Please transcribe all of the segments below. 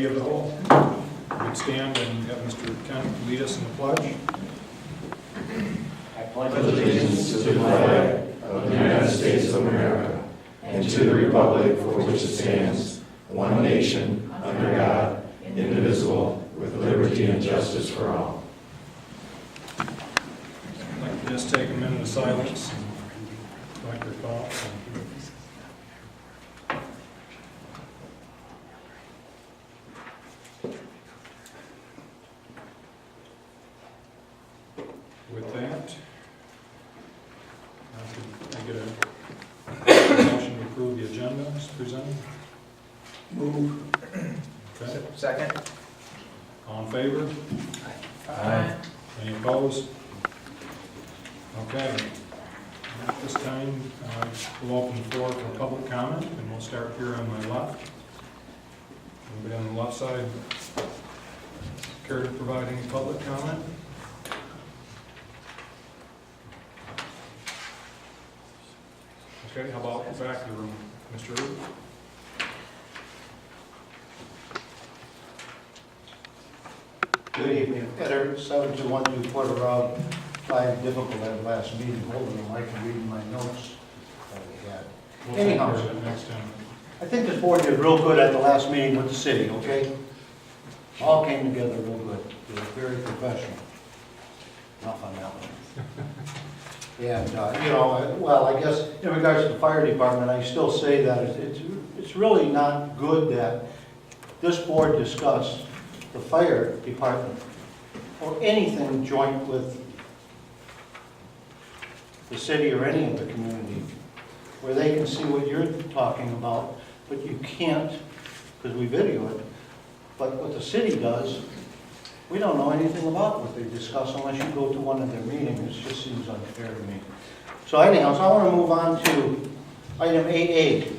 committee of the whole. We'd stand and have Mr. Kent lead us in the pledge. I pledge allegiance to the flag of the United States of America and to the republic for which it stands, one nation, under God, indivisible, with liberty and justice for all. I'd like to just take a minute of silence and collect your thoughts. With that, I get a motion to approve the agenda as presented. Move. Okay. Second. All in favor? Aye. Any opposed? Okay. At this time, we'll open the floor for public comment, and we'll start here on my left. Anybody on the left side care to provide any public comment? Okay, how about the back of the room, Mr. Root? Good evening. Ed, 721 Porter Road. Find difficult at last meeting holding the mic and reading my notes that we had. We'll take Anyhow, care of it next time. I think this board did real good at the last meeting with the city, okay? All came together real good. They were very professional. Enough on that one. And, well, I guess in regards to the fire department, I still say that it's really not good that this board discuss the fire department or anything joint with the city or any of the community, where they can see what you're talking about, but you can't, because we video it. But what the city does, we don't know anything about what they discuss unless you go to one of their meetings. It just seems unfair to me. So anyhow, I want to move on to item 8A.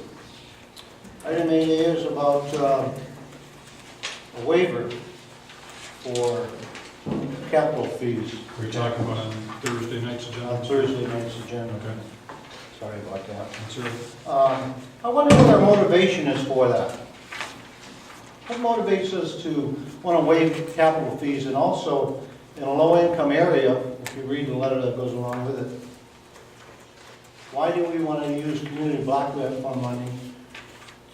Item 8A is about a waiver for capital fees. We're talking about on Thursday night's agenda. On Thursday night's agenda. Okay. Sorry about that. That's it. I wonder what our motivation is for that. What motivates us to want to waive capital fees, and also in a low-income area, if you read the letter that goes along with it, why do we want to use community block grant fund money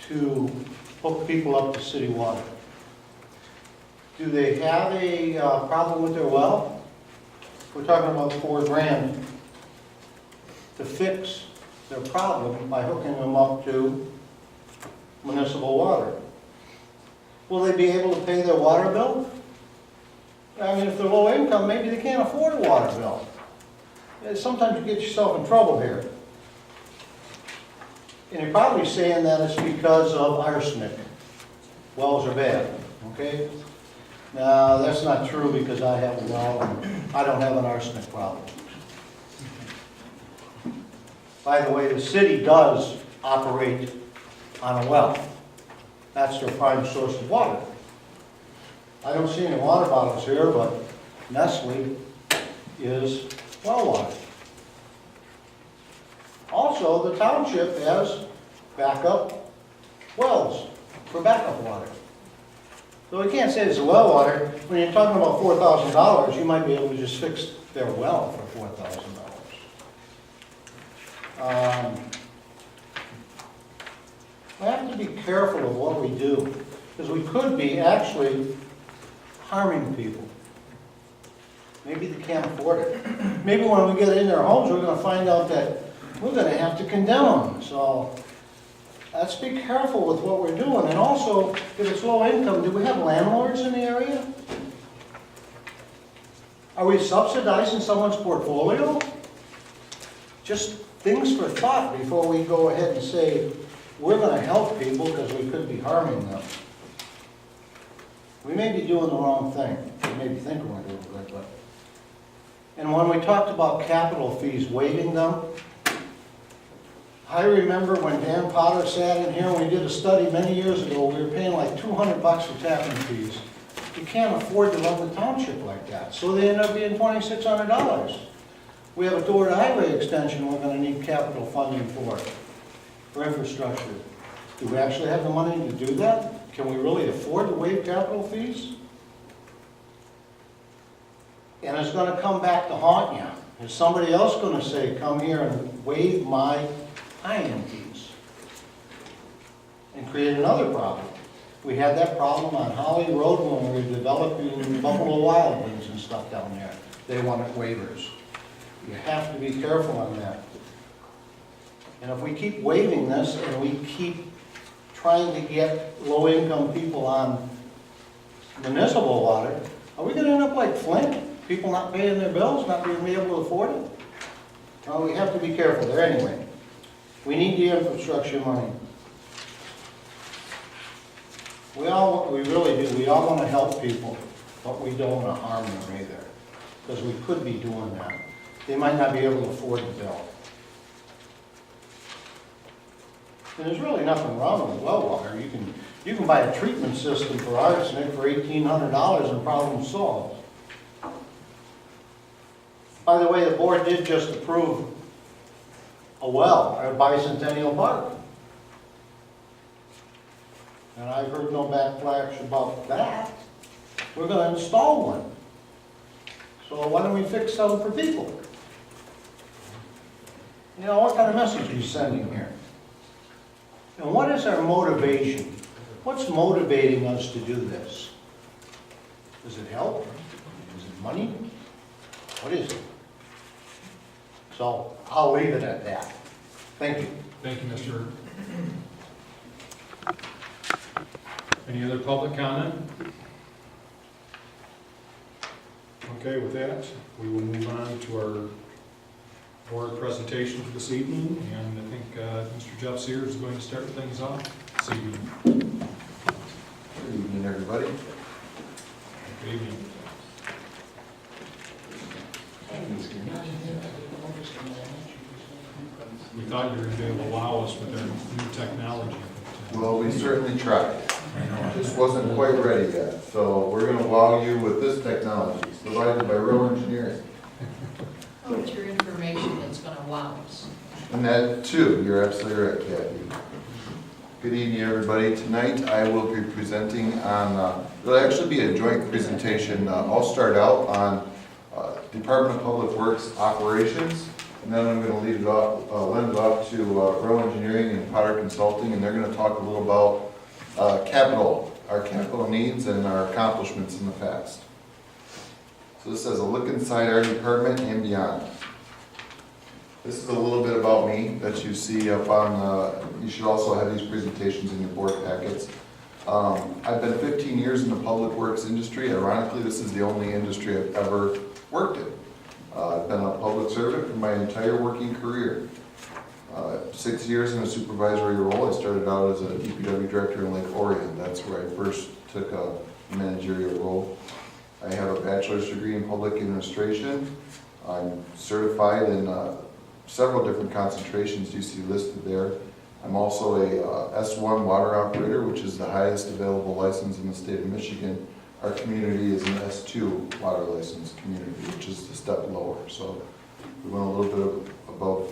to hook people up to city water? Do they have a problem with their well? We're talking about $4 grand to fix their problem by hooking them up to municipal water. Will they be able to pay their water bill? I mean, if they're low income, maybe they can't afford a water bill. Sometimes you get yourself in trouble here. And you're probably saying that it's because of arsenic. Wells are bad, okay? No, that's not true, because I have a well and I don't have an arsenic problem. By the way, the city does operate on a well. That's their prime source of water. I don't see any water bottles here, but Nestle is well water. Also, the township has backup wells for backup water. So we can't say it's well water. When you're talking about $4,000, you might be able to just fix their well for $4,000. We have to be careful of what we do, because we could be actually harming people. Maybe they can't afford it. Maybe when we get in their homes, we're going to find out that we're going to have to condemn them. So let's be careful with what we're doing. And also, if it's low income, do we have landlords in the area? Are we subsidizing someone's portfolio? Just things for thought before we go ahead and say, we're going to help people because we could be harming them. We may be doing the wrong thing. We may be thinking we're doing good, but... And when we talked about capital fees, waiving them, I remember when Dan Potter sat in here, we did a study many years ago, we were paying like $200 for tapping fees. You can't afford to run the township like that, so they end up being $2,600. We have a Door to Highway extension we're going to need capital funding for infrastructure. Do we actually have the money to do that? can we really afford to waive capital fees? And it's gonna come back to haunt you. Is somebody else gonna say, come here and waive my IM fees? And create another problem. We had that problem on Holly Road when we were developing Buffalo Wild Wings and stuff down there. They wanted waivers. You have to be careful on that. And if we keep waiving this and we keep trying to get low-income people on municipal water, are we gonna end up like Flint? People not paying their bills, not being able to afford it? Well, we have to be careful there anyway. We need the infrastructure money. We really do. We all want to help people, but we don't want to harm them either, because we could be doing that. They might not be able to afford the bill. And there's really nothing wrong with well water. You can buy a treatment system for arsenic for $1,800 and problem solved. By the way, the board did just approve a well at Bicentennial Park. And I've heard no backlash about that. We're going to install one. So why don't we fix something for people? You know, what kind of message are you sending here? And what is our motivation? What's motivating us to do this? Does it help? Is it money? What is it? So I'll leave it at that. Thank you. Thank you, Mr. Any other public comment? Okay, with that, we will move on to our board presentation for this evening, and I think Mr. Jeff Sears is going to start things off this evening. Good evening, everybody. Good evening. We thought you were going to be able to wow us with our new technology. Well, we certainly tried. Just wasn't quite ready yet. So we're going to wow you with this technology. It's provided by Real Engineering. Oh, it's your information that's gonna wow us. And that too, you're absolutely right, Kathy. Good evening, everybody. Tonight I will be presenting on, it'll actually be a joint presentation. I'll start out on Department of Public Works operations, and then I'm going to lead it off, lend it off to Real Engineering and Potter Consulting, and they're going to talk a little about our capital needs and our accomplishments in the past. So this is a look inside our department and beyond. This is a little bit about me that you see up on, you should also have these presentations in your board packets. I've been 15 years in the public works industry. Ironically, this is the only industry I've ever worked in. I've been a public servant for my entire working career. 6 years in a supervisory role. I started out as a DPW director in Lake Orion. That's where I first took a managerial role. I have a bachelor's degree in public administration. I'm certified in several different concentrations you see listed there. I'm also a S1 water operator, which is the highest available license in the state of Michigan. Our community is an S2 water license community, which is a step lower. So we went a little bit above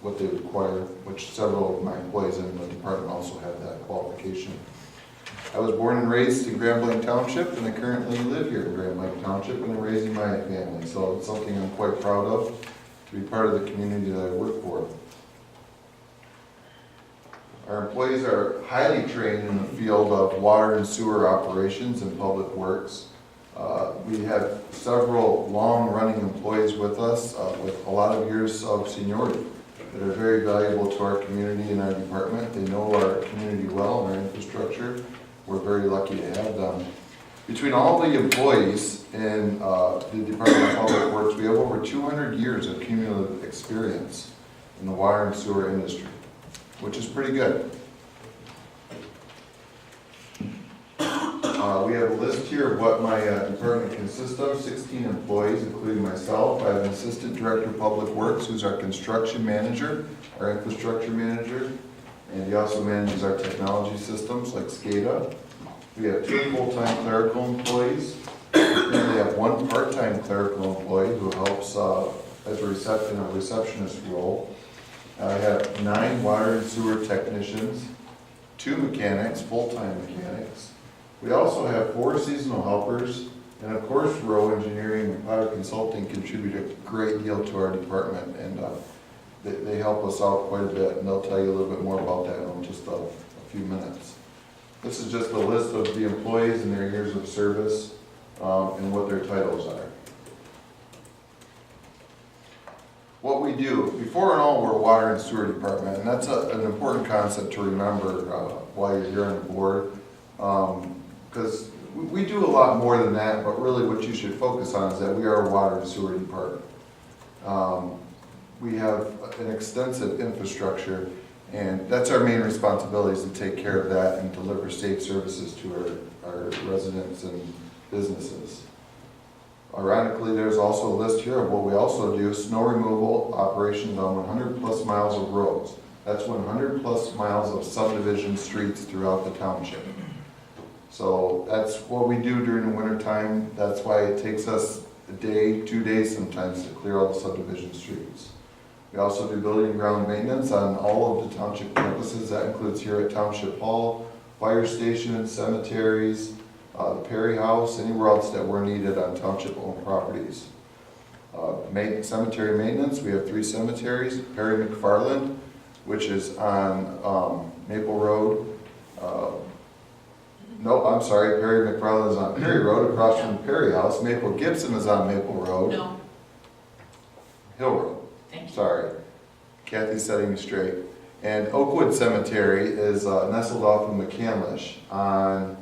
what they require, which several of my employees in the department also have that qualification. I was born and raised in Grand Blanc Township, and I currently live here in Grand Blanc Township, and I'm raising my family. So it's something I'm quite proud of, to be part of the community that I work for. Our employees are highly trained in the field of water and sewer operations and public works. We have several long-running employees with us with a lot of years of seniority that are very valuable to our community and our department. They know our community well and our infrastructure. We're very lucky to have them. Between all the employees in the Department of Public Works, we have over 200 years of cumulative experience in the water and sewer industry, which is pretty good. We have a list here of what my department consists of, 16 employees, including myself. I have an assistant director of public works, who's our construction manager, our infrastructure manager, and he also manages our technology systems like SCADA. We have 2 full-time clerical employees. We currently have 1 part-time clerical employee who helps as in a receptionist role. I have 9 water and sewer technicians, 2 mechanics, full-time mechanics. We also have 4 seasonal helpers, and of course, Rowe Engineering and Potter Consulting contribute a great deal to our department, and they help us out quite a bit, and they'll tell you a little bit more about that in just a few minutes. This is just a list of the employees and their years of service and what their titles are. What we do, before and all, we're a water and sewer department, and that's an important concept to remember while you're here on the board, because we do a lot more than that, but really what you should focus on is that we are a water and sewer department. We have an extensive infrastructure, and that's our main responsibility, is to take care of that and deliver safe services to our residents and businesses. Ironically, there's also a list here of what we also do: snow removal operations on 100 plus miles of roads. That's 100 plus miles of subdivision streets throughout the township. So that's what we do during the winter time. That's why it takes us a day, 2 days sometimes to clear all the subdivision streets. We also do building and ground maintenance on all of the township campuses. That includes here at Township Hall, fire stations, cemeteries, the Perry House, anywhere else that we're needed on township-owned properties. Cemetery maintenance, we have 3 cemeteries: Perry McFarland, which is on Maple Road. No, I'm sorry, Perry McFarland is on Perry Road across from the Perry House. Maple Gibson is on Maple Road. No, Hill Road. thank you. Sorry, Kathy's setting me straight. And Oakwood Cemetery is nestled off of McCandlish on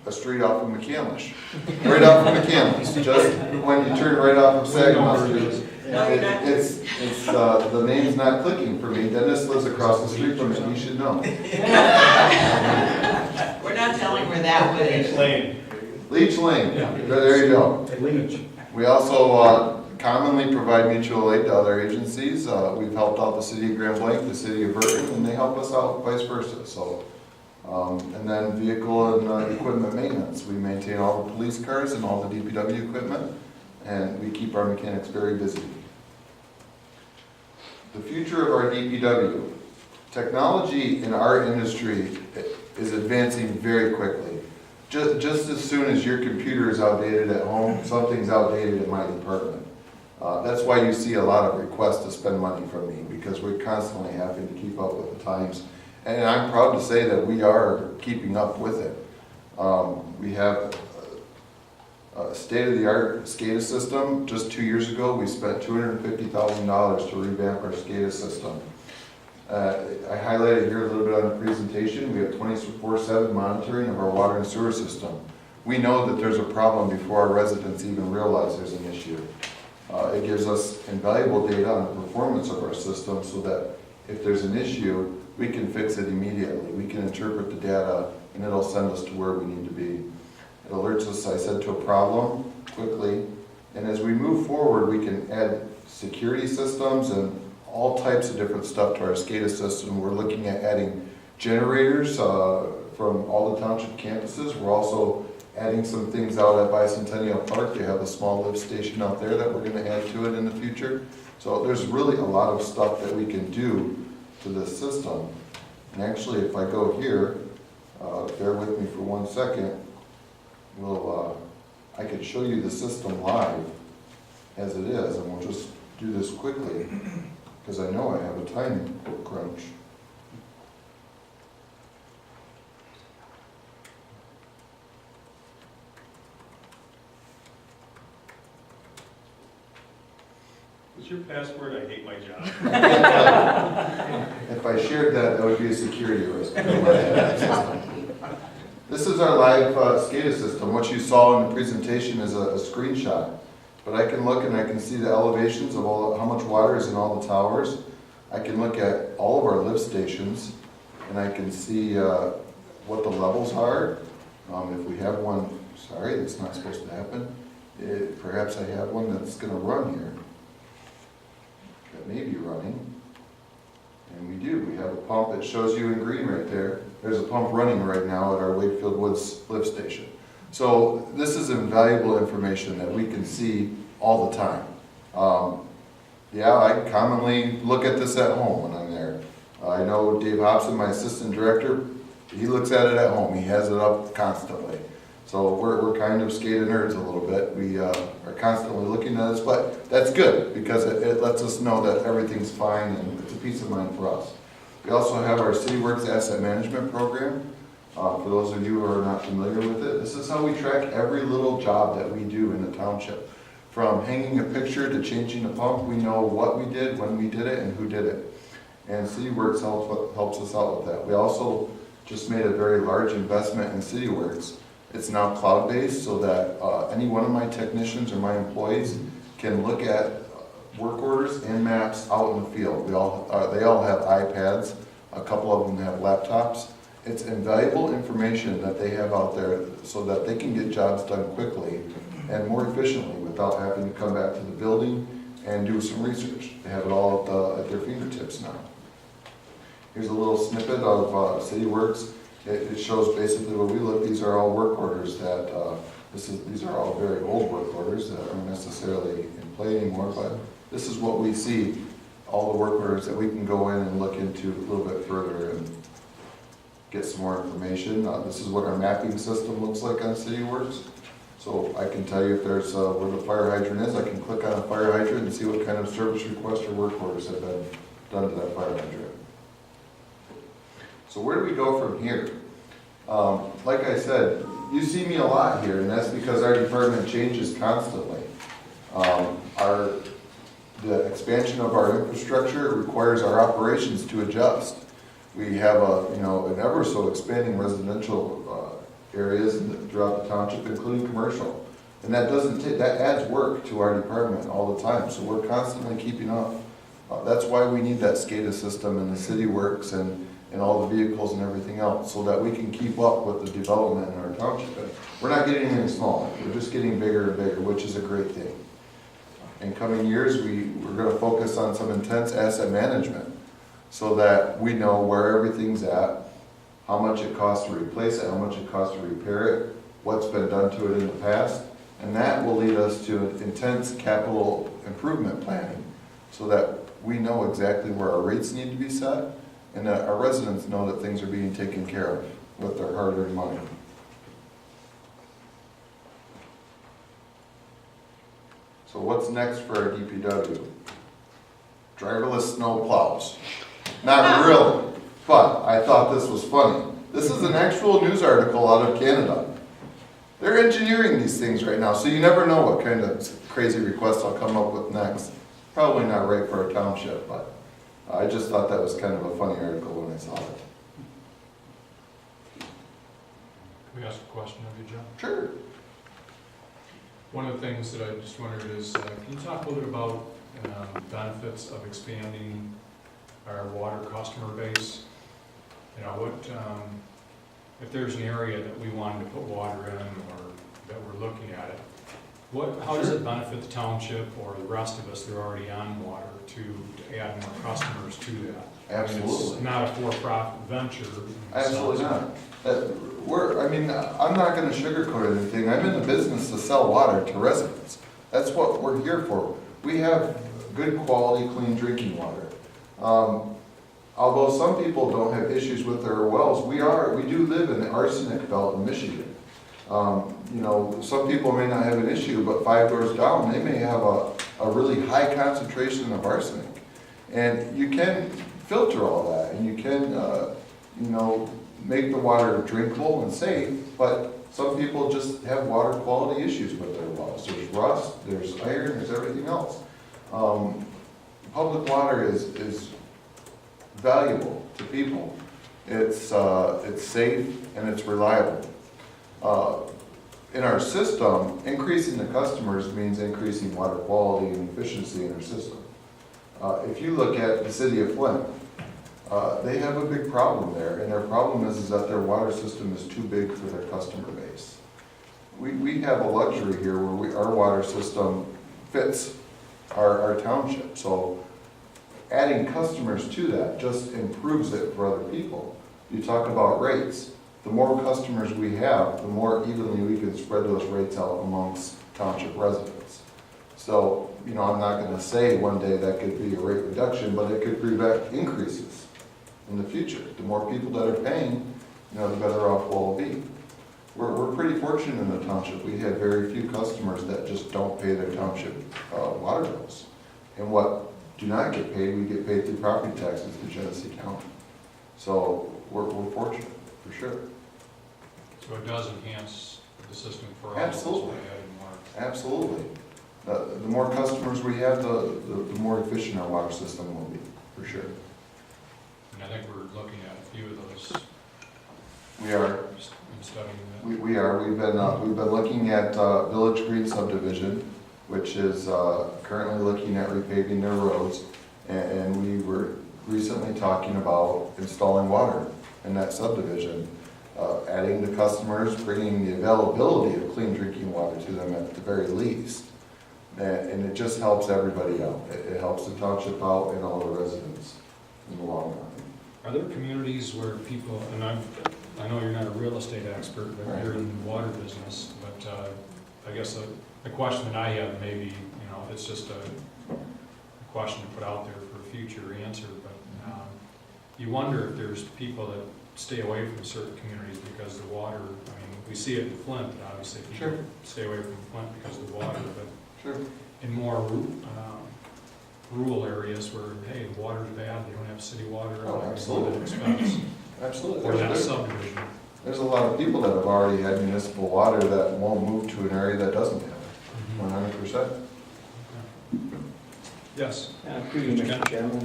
a street off of McCandlish. Right off of McCandlish, just when you turn right off of Saginaw Street. It's the name's not clicking for me. Dennis lives across the street from it, you should know. We're not telling where that was. Leech Lane, there you go. Leach. We also commonly provide mutual aid to other agencies. We've helped out the city of Grand Blanc, the city of Burton, and they help us out vice versa. So, and then vehicle and equipment maintenance. We maintain all the police cars and all the DPW equipment, and we keep our mechanics very busy. The future of our DPW. Technology in our industry is advancing very quickly. Just as soon as your computer is outdated at home, something's outdated in my department. That's why you see a lot of requests to spend money from me, because we're constantly having to keep up with the times. And I'm proud to say that we are keeping up with it. We have a state-of-the-art SCADA system. Just 2 years ago, we spent $250,000 to revamp our SCADA system. I highlighted here a little bit on the presentation. We have 24/7 monitoring of our water and sewer system. We know that there's a problem before our residents even realize there's an issue. It gives us invaluable data on the performance of our system, so that if there's an issue, we can fix it immediately. We can interpret the data, and it'll send us to where we need to be. It alerts us, I said, to a problem quickly, and as we move forward, we can add security systems and all types of different stuff to our SCADA system. We're looking at adding generators from all the township campuses. We're also adding some things out at Bicentennial Park. They have a small lift station out there that we're going to add to it in the future. So there's really a lot of stuff that we can do to this system. And actually, if I go here, bear with me for 1 second, I could show you the system live as it is, and we'll just do this quickly, because I know I have a time crunch. What's your password? I hate my job. If I shared that, that would be a security risk. This is our live SCADA system. What you saw in the presentation is a screenshot. But I can look and I can see the elevations of how much water is in all the towers. I can look at all of our lift stations, and I can see what the levels are. If we have one, sorry, that's not supposed to happen. Perhaps I have one that's going to run here. That may be running. And we do. We have a pump that shows you in green right there. There's a pump running right now at our Wakefield Woods lift station. So this is invaluable information that we can see all the time. Yeah, I commonly look at this at home when I'm there. I know Dave Hobson, my assistant director, he looks at it at home, he has it up constantly. So we're kind of SCADA nerds a little bit. We are constantly looking at this, but that's good because it lets us know that everything's fine and it's a peace of mind for us. We also have our CityWorks Asset Management Program. For those of you who are not familiar with it, this is how we track every little job that we do in the township. From hanging a picture to changing a pump, we know what we did, when we did it, and who did it. And CityWorks helps us out with that. We also just made a very large investment in CityWorks. It's now cloud-based so that any one of my technicians or my employees can look at work orders and maps out in the field. They all have iPads. A couple of them have laptops. It's invaluable information that they have out there so that they can get jobs done quickly and more efficiently without having to come back to the building and do some research. They have it all at their fingertips now. Here's a little snippet of CityWorks. It shows basically where we look. These are all work orders that, these are all very old work orders that aren't necessarily in play anymore, but this is what we see, all the work orders that we can go in and look into a little bit further and get some more information. This is what our mapping system looks like on CityWorks. So I can tell you if there's where the fire hydrant is, I can click on a fire hydrant and see what kind of service request or work orders have been done to that fire hydrant. So where do we go from here? Like I said, you see me a lot here, and that's because our department changes constantly. The expansion of our infrastructure requires our operations to adjust. We have an ever so expanding residential areas throughout the township, including commercial, and that adds work to our department all the time. So we're constantly keeping up. That's why we need that SCADA system and the CityWorks and all the vehicles and everything else, so that we can keep up with the development in our township. And we're not getting any smaller, we're just getting bigger and bigger, which is a great thing. In coming years, we're going to focus on some intense asset management, so that we know where everything's at, how much it costs to replace it, how much it costs to repair it, what's been done to it in the past, and that will lead us to intense capital improvement planning, so that we know exactly where our rates need to be set, and that our residents know that things are being taken care of with their hard-earned money. So what's next for our DPW? Driverless snow plows. Not really, but I thought this was funny. This is an actual news article out of Canada. They're engineering these things right now, so you never know what kind of crazy requests I'll come up with next. Probably not right for our township, but I just thought that was kind of a funny article when I saw it. Can we ask a question of you, John? Sure. One of the things that I just wondered is, can you talk a little bit about benefits of expanding our water customer base? You know, what, if there's an area that we wanted to put water in or that we're looking at it, how does it benefit the township or the rest of us that are already on water to add more customers to that? Absolutely. I mean, it's not a for-profit venture. Absolutely not. I'm not going to sugarcoat anything. I'm in the business to sell water to residents. That's what we're here for. We have good quality, clean drinking water. Although some people don't have issues with their wells, we do live in the arsenic belt in Michigan. Some people may not have an issue, but 5 doors down, they may have a really high concentration of arsenic. And you can filter all that, and you can, make the water drinkable and safe, but some people just have water quality issues with their wells. There's rust, there's iron, there's everything else. Public water is valuable to people. It's safe and it's reliable. In our system, increasing the customers means increasing water quality and efficiency in our system. If you look at the city of Flint, they have a big problem there, and their problem is that their water system is too big for their customer base. We have a luxury here where our water system fits our township, so adding customers to that just improves it for other people. You talk about rates. The more customers we have, the more evenly we can spread those rates out amongst township residents. So, I'm not going to say one day that could be a rate reduction, but it could prevent increases. in the future. The more people that are paying, the better off we'll be. We're pretty fortunate in the township. We have very few customers that just don't pay their township water bills. And what do not get paid, we get paid through property taxes to Genesee County. So we're fortunate, for sure. So it does enhance the system for all. Absolutely. By adding more. Absolutely. The more customers we have, the more efficient our water system will be, for sure. And I think we're looking at a few of those We are. in studying that. We are. We've been looking at Village Green subdivision, which is currently looking at repaving their roads. And we were recently talking about installing water in that subdivision, adding the customers, bringing the availability of clean drinking water to them at the very least. And it just helps everybody out. It helps the township out and all the residents in the long run. Are there communities where people, and I know you're not a real estate expert, but Right. you're in the water business, but I guess the question that I have, maybe, it's just a question to put out there for a future answer, but you wonder if there's people that stay away from certain communities because the water, we see it in Flint, obviously, people Sure. stay away from Flint because of the water, but Sure. in more rural areas where, hey, the water's bad, they don't have city water, Oh, or absolutely. expense, Absolutely. or that There's- subdivision. There's a lot of people that have already had municipal water that won't move to an area that doesn't have it, 100%. Yes. Through you, Mr. Chairman.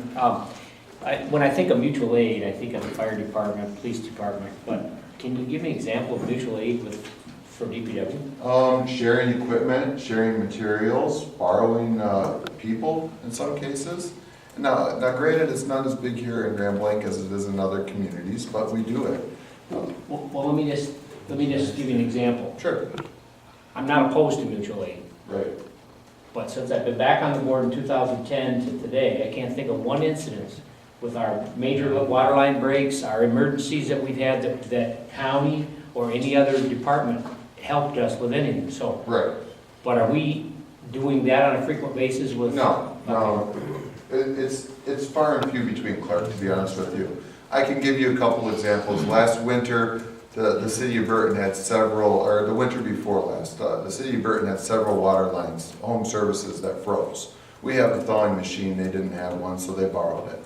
When I think of mutual aid, I think of the fire department, police department, but can you give me an example of mutual aid for DPW? Sharing equipment, sharing materials, borrowing people in some cases. Now granted, it's not as big here in Grand Blanc as it is in other communities, but we do it. Well, let me just give you an example. Sure. I'm not opposed to mutual aid, Right. but since I've been back on the board in 2010 to today, I can't think of one incident with our major water line breaks, our emergencies that we've had, that county or any other department helped us with anything, so. Right. But are we doing that on a frequent basis with? No. It's far and few between, Clark, to be honest with you. I can give you a couple examples. Last winter, the city of Burton had several, or the winter before last, the city of Burton had several water lines, home services that froze. We have a thawing machine, they didn't have one, so they borrowed it.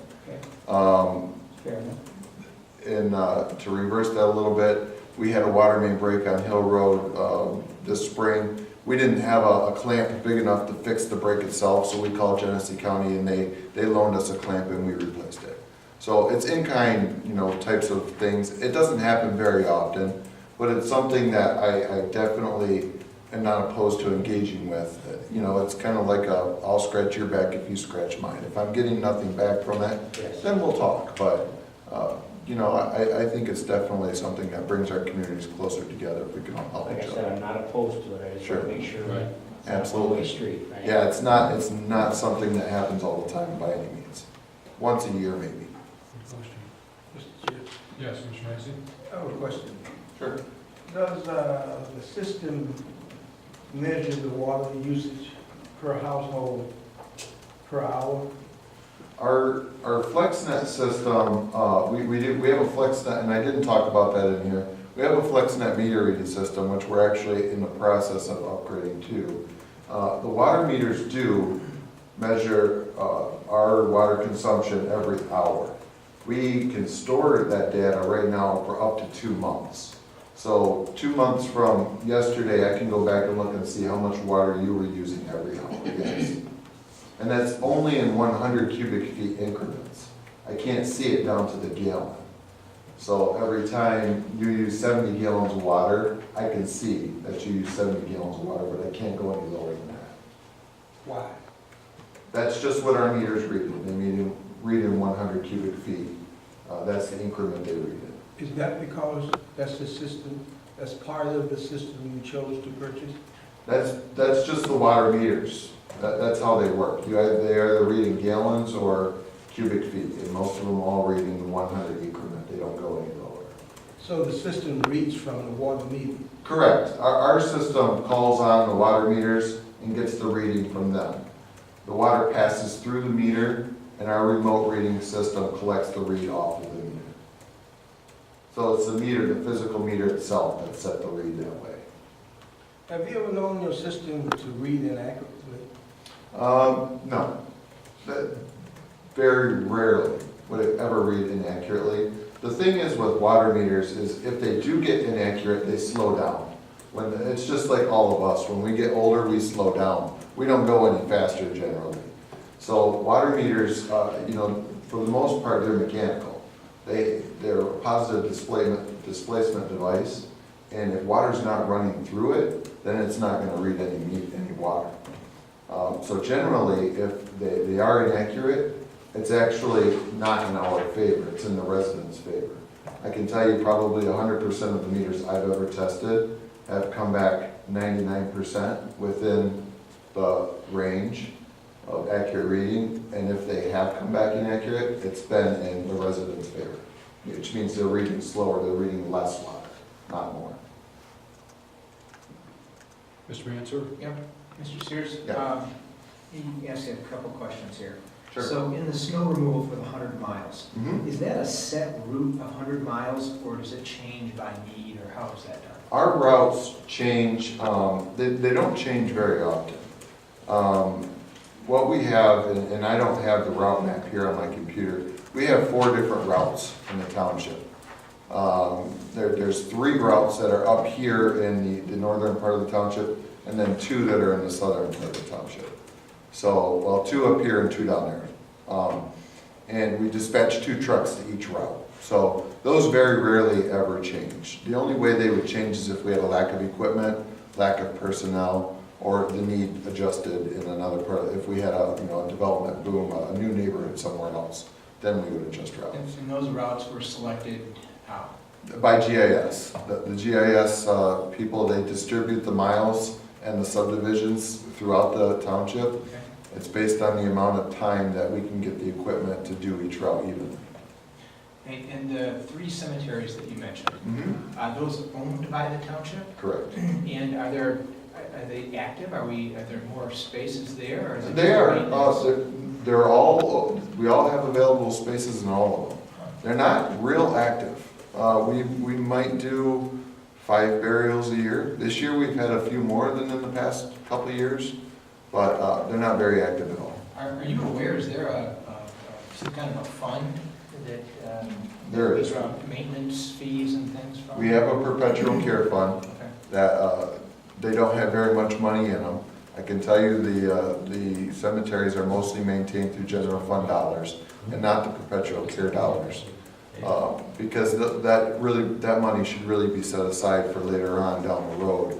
Fair enough. And to reverse that a little bit, we had a water main break on Hill Road this spring. We didn't have a clamp big enough to fix the break itself, so we called Genesee County and they loaned us a clamp and we replaced it. So it's in-kind, types of things. It doesn't happen very often, but it's something that I definitely am not opposed to engaging with. It's kind of like I'll scratch your back if you scratch mine. If I'm getting nothing back from it, Yes. then we'll talk. But, I think it's definitely something that brings our communities closer together if we can all help Like I each said, other. I'm not opposed to it, I just want to make sure that it's not a Absolutely. one-way street, right? Yeah, it's not something that happens all the time by any means. Once a year, maybe. Good question. Mr. Chair, Yes, Mr. Massey? I have a question. Sure. Does the system measure the water usage per household per hour? Our FlexNet system, we have a FlexNet, and I didn't talk about that in here. We have a FlexNet meter reading system, which we're actually in the process of upgrading to. The water meters do measure our water consumption every hour. We can store that data right now for up to 2 months. So 2 months from yesterday, I can go back and look and see how much water you were using every hour, yes. And that's only in 100 cubic feet increments. I can't see it down to the gallon. So every time you use 70 gallons of water, I can see that you use 70 gallons of water, but I can't go any lower than that. Why? That's just what our meters read. They read in 100 cubic feet. That's the increment they read in. Is that because that's the system, that's part of the system you chose to purchase? That's just the water meters. That's how they work. They either read in gallons or cubic feet, and most of them all read in 100 increment. They don't go any lower. So the system reads from the water meter? Correct. Our system calls on the water meters and gets the reading from them. The water passes through the meter, and our remote reading system collects the read off of the meter. So it's the meter, the physical meter itself that's set to read that way. Have you ever known your system to read inaccurately? No. Very rarely would it ever read inaccurately. The thing is with water meters is if they do get inaccurate, they slow down. When it's just like all of us, when we get older, we slow down. We don't go any faster generally. So water meters, you know, for the most part, they're mechanical. They're a positive displacement device, and if water's not running through it, then it's not going to read any water. So generally, if they are inaccurate, it's actually not in our favor, it's in the resident's favor. I can tell you probably 100% of the meters I've ever tested have come back 99% within the range of accurate reading, and if they have come back inaccurate, it's been in the resident's favor, which means they're reading slower, they're reading less water, not more. Mr. Mansur? Yep. Mr. Sears? Yeah. You asked a couple questions here. Sure. So in the snow removal for the 100 miles, Mhm. is that a set route of 100 miles, or does it change by need, or how is that done? Our routes change, they don't change very often. What we have, and I don't have the route map here on my computer, we have 4 different routes in the township. There's 3 routes that are up here in the northern part of the township, and then 2 that are in the southern part of the township. So, well, 2 up here and 2 down there. And we dispatch 2 trucks to each route. So those very rarely ever change. The only way they would change is if we had a lack of equipment, lack of personnel, or the need adjusted in another part. If we had a development boom, a new neighborhood somewhere else, then we would adjust routes. And those routes were selected how? By GIS. The GIS people, they distribute the miles and the subdivisions throughout the township. Okay. It's based on the amount of time that we can get the equipment to do each route evenly. And the 3 cemeteries that you mentioned, are those owned by the township? Correct. And are they active? Are there more spaces there? Or is it They just are. maintenance? They're all. We all have available spaces in all of them. They're not real active. We might do 5 burials a year. This year we've had a few more than in the past couple of years, but they're not very active at all. Are you aware, is there some kind of a fund that There is. maintenance fees and things from? We have a perpetual care fund Okay. that they don't have very much money in them. I can tell you the cemeteries are mostly maintained through general fund dollars and not the perpetual care dollars. Because that money should really be set aside for later on down the road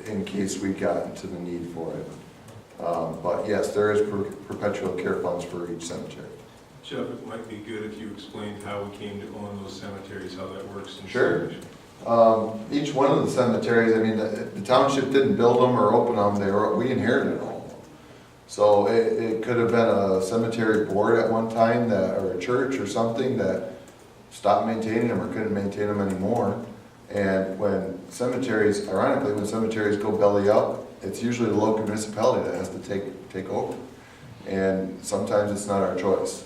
in case we got into the need for it. But yes, there is perpetual care funds for each cemetery. Jeff, it might be good if you explained how we came to own those cemeteries, how that works. Sure. Each one of the cemeteries, I mean, the township didn't build them or open them, we inherited all of them. So it could have been a cemetery board at one time or a church or something that stopped maintaining them or couldn't maintain them anymore. And when cemeteries go belly up, it's usually the local municipality that has to take over. And sometimes it's not our choice.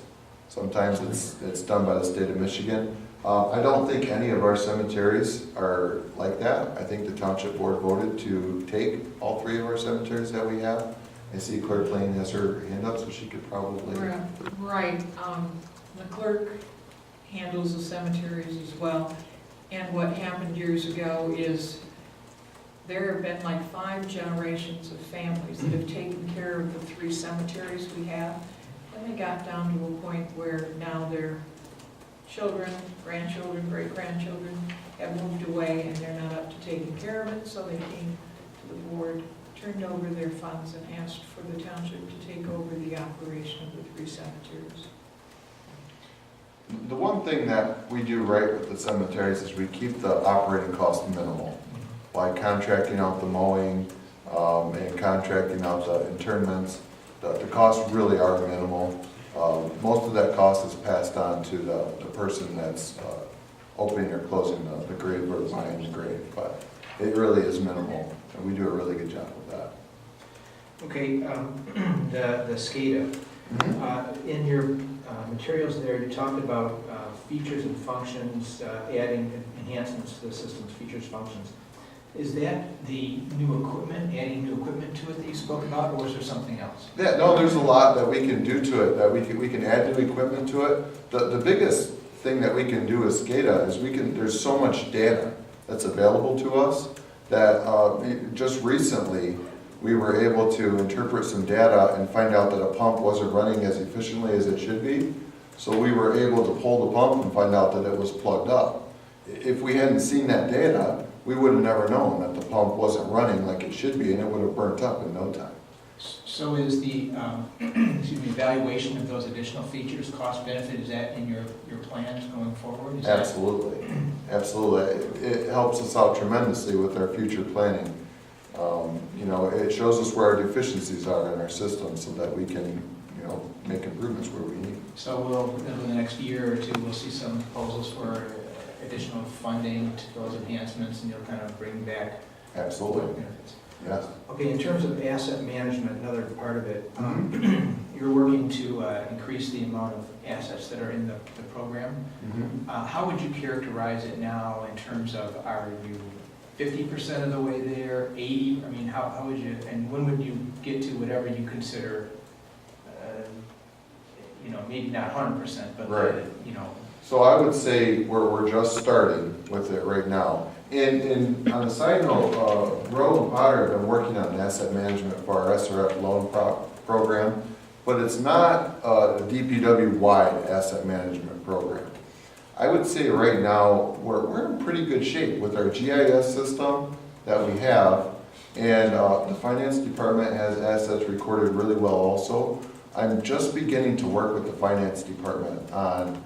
Sometimes it's done by the state of Michigan. I don't think any of our cemeteries are like that. I think the township board voted to take all 3 of our cemeteries that we have. I see Clerk Lane has her hand up, so she could probably. Right, the clerk handles the cemeteries as well. And what happened years ago is there have been like 5 generations of families that have taken care of the 3 cemeteries we have. And they got down to a point where now their children, grandchildren, great-grandchildren have moved away and they're not up to taking care of it. So they came to the board, turned over their funds and asked for the township to take over the operation of the 3 cemeteries. The one thing that we do right with the cemeteries is we keep the operating cost minimal by contracting out the mowing and contracting out the interments. The costs really are minimal. Most of that cost is passed on to the person that's opening or closing the grave or buying the grave, but it really is minimal, and we do a really good job with that. Okay, the SCADA. in your materials there, you talked about features and functions, adding enhancements to the system's features, functions. Is that the new equipment, adding new equipment to it that you spoke about, or is there something else? Yeah, no, there's a lot that we can do to it, that we can add new equipment to it. The biggest thing that we can do as SCADA is there's so much data that's available to us that just recently we were able to interpret some data and find out that a pump wasn't running as efficiently as it should be. So we were able to pull the pump and find out that it was plugged up. If we hadn't seen that data, we would have never known that the pump wasn't running like it should be, and it would have burnt up in no time. So is the evaluation of those additional features, cost benefit, is that in your plans going forward? Is that- Absolutely, absolutely. It helps us out tremendously with our future planning. It shows us where our deficiencies are in our system so that we can, make improvements where we need. So in the next year or two, we'll see some proposals for additional funding to those enhancements, and you'll kind of bring back Absolutely, benefits. yes. Okay, in terms of asset management, another part of it, you're working to increase the amount of assets that are in the program. How would you characterize it now in terms of, are you 50% of the way there, 80? I mean, how would you, and when would you get to whatever you consider, maybe not 100%, but, Right. So I would say we're just starting with it right now. And on a side note, Roe and Potter have been working on asset management for our SRF loan program, but it's not a DPW-wide asset management program. I would say right now, we're in pretty good shape with our GIS system that we have, and the finance department has assets recorded really well also. I'm just beginning to work with the finance department on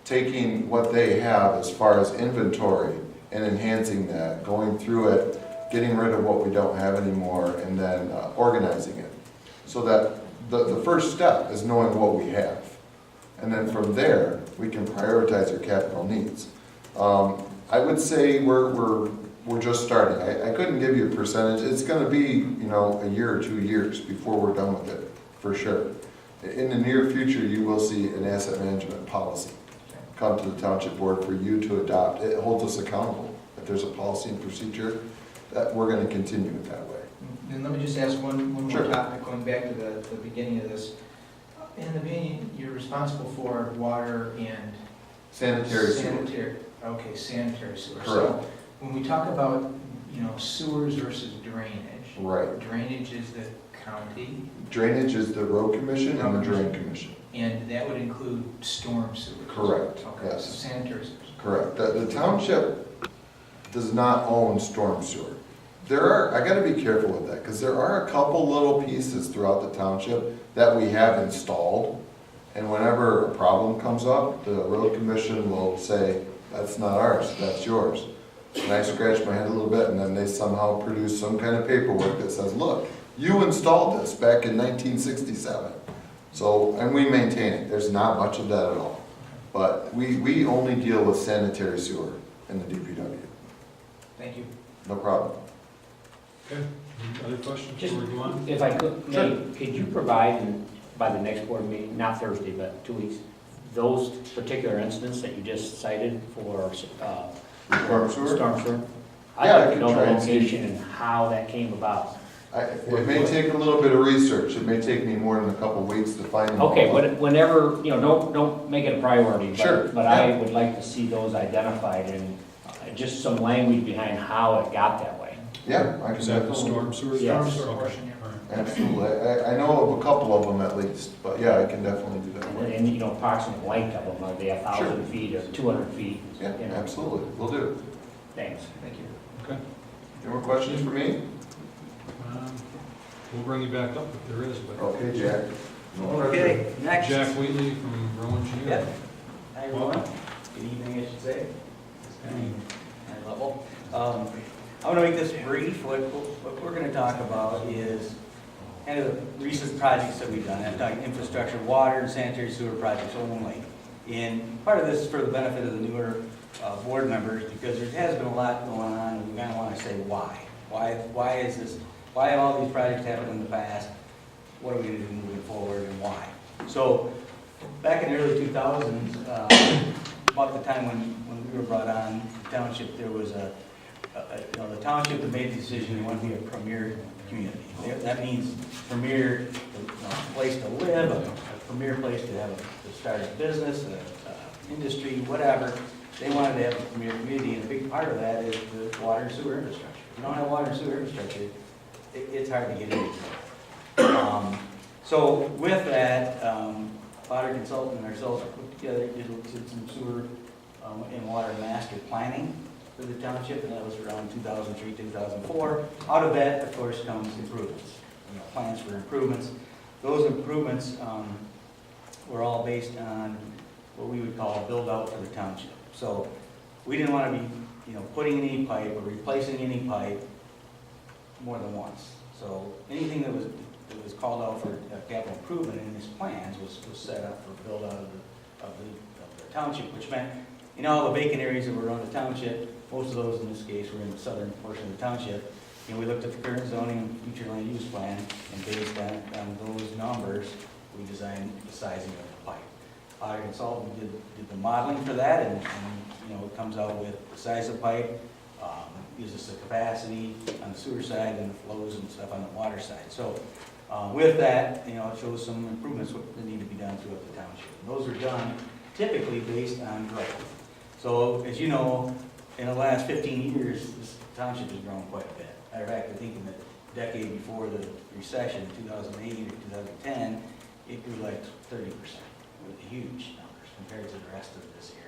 taking what they have as far as inventory and enhancing that, going through it, getting rid of what we don't have anymore, and then organizing it. So that the first step is knowing what we have. And then from there, we can prioritize our capital needs. I would say we're just starting. I couldn't give you a percentage. It's gonna be, a year or 2 years before we're done with it, for sure. In the near future, you will see an asset management policy come to the township board for you to adopt. It holds us accountable. If there's a policy and procedure, that we're gonna continue it that way. And let me just ask one more Sure. topic, going back to the beginning of this. In the beginning, you're responsible for water and Sanitary sewer. Sanitary sewer. Correct. So when we talk about, sewers versus drainage. Right. Drainage is the county, Drainage is the road commission and the drain commission. and that would include storm sewers. Correct, Okay, yes. so sanitary sewers. Correct. The township does not own storm sewer. I gotta be careful with that, because there are a couple little pieces throughout the township that we have installed. And whenever a problem comes up, the road commission will say, that's not ours, that's yours. And I scratch my head a little bit, and then they somehow produce some kind of paperwork that says, look, you installed this back in 1967. So, and we maintain it. There's not much of that at all. But we only deal with sanitary sewer in the DPW. Thank you. No problem. Okay, any other questions Just- before we go on? If I could you provide, by the next board meeting, not Thursday, but 2 weeks, those particular incidents that you just cited for Storm sewer? storm sewer? Yeah, I I'd like to can know the try and see. location and how that came about. It may take a little bit of research. It may take me more than a couple of weeks to find them. Okay, all. whenever, don't make it a priority, Sure, but I would like to see those identified and just some language behind how it got that way. Yeah, I can Is that the definitely. storm sewer? Yes. Storm sewer, okay. Portion, yeah. All right. Absolutely. I know of a couple of them at least, but yeah, I can definitely do that. And, approximate length of them, are they 1,000 feet or 200 feet? Yeah, You know. absolutely. Will do. Thanks. Thank you. Okay. Any more questions for me? We'll bring you back up if there is, but Okay, Jack. Okay, next. Jack Wheatley from Rowan Engineering. Yep. Hi, everyone. Good evening, I should say. High level. I'm going to make this brief. What we're going to talk about is kind of the recent projects that we've done. I'm talking infrastructure, water, and sanitary sewer projects only. And part of this is for the benefit of the newer board members, because there has been a lot going on, and we kind of want to say why. Why is this? Why have all these projects happened in the past? What are we going to do moving forward, and why? So, back in the early 2000s, about the time when we were brought on, the township, there was the township that made the decision they want to be a premier community. That means premier place to live, a premier place to start a business, industry, whatever. They wanted to have a premier community, and a big part of that is the water and sewer infrastructure. If you don't have water and sewer infrastructure, it's hard to get into. So with that, water consultant and ourselves put together, did some sewer and water master planning for the township, and that was around 2003, 2004. Out of that, of course, comes improvements, plans for improvements. Those improvements were all based on what we would call a build out for the township. So we didn't want to be, putting in any pipe or replacing any pipe more than once. So anything that was called out for capital improvement in these plans was set up for build out of the township, which meant all the vacant areas that were around the township, most of those in this case were in the southern portion of the township. We looked at the current zoning and future land use plan, and based on those numbers, we designed the sizing of the pipe. Our consultant did the modeling for that, and it comes out with the size of pipe, gives us the capacity on the sewer side and the flows and stuff on the water side. So with that, it shows some improvements that need to be done throughout the township. And those are done typically based on growth. So as you know, in the last 15 years, this township has grown quite a bit. Matter of fact, I think in the decade before the recession, 2008 or 2010, it grew like 30%, with huge numbers compared to the rest of this area.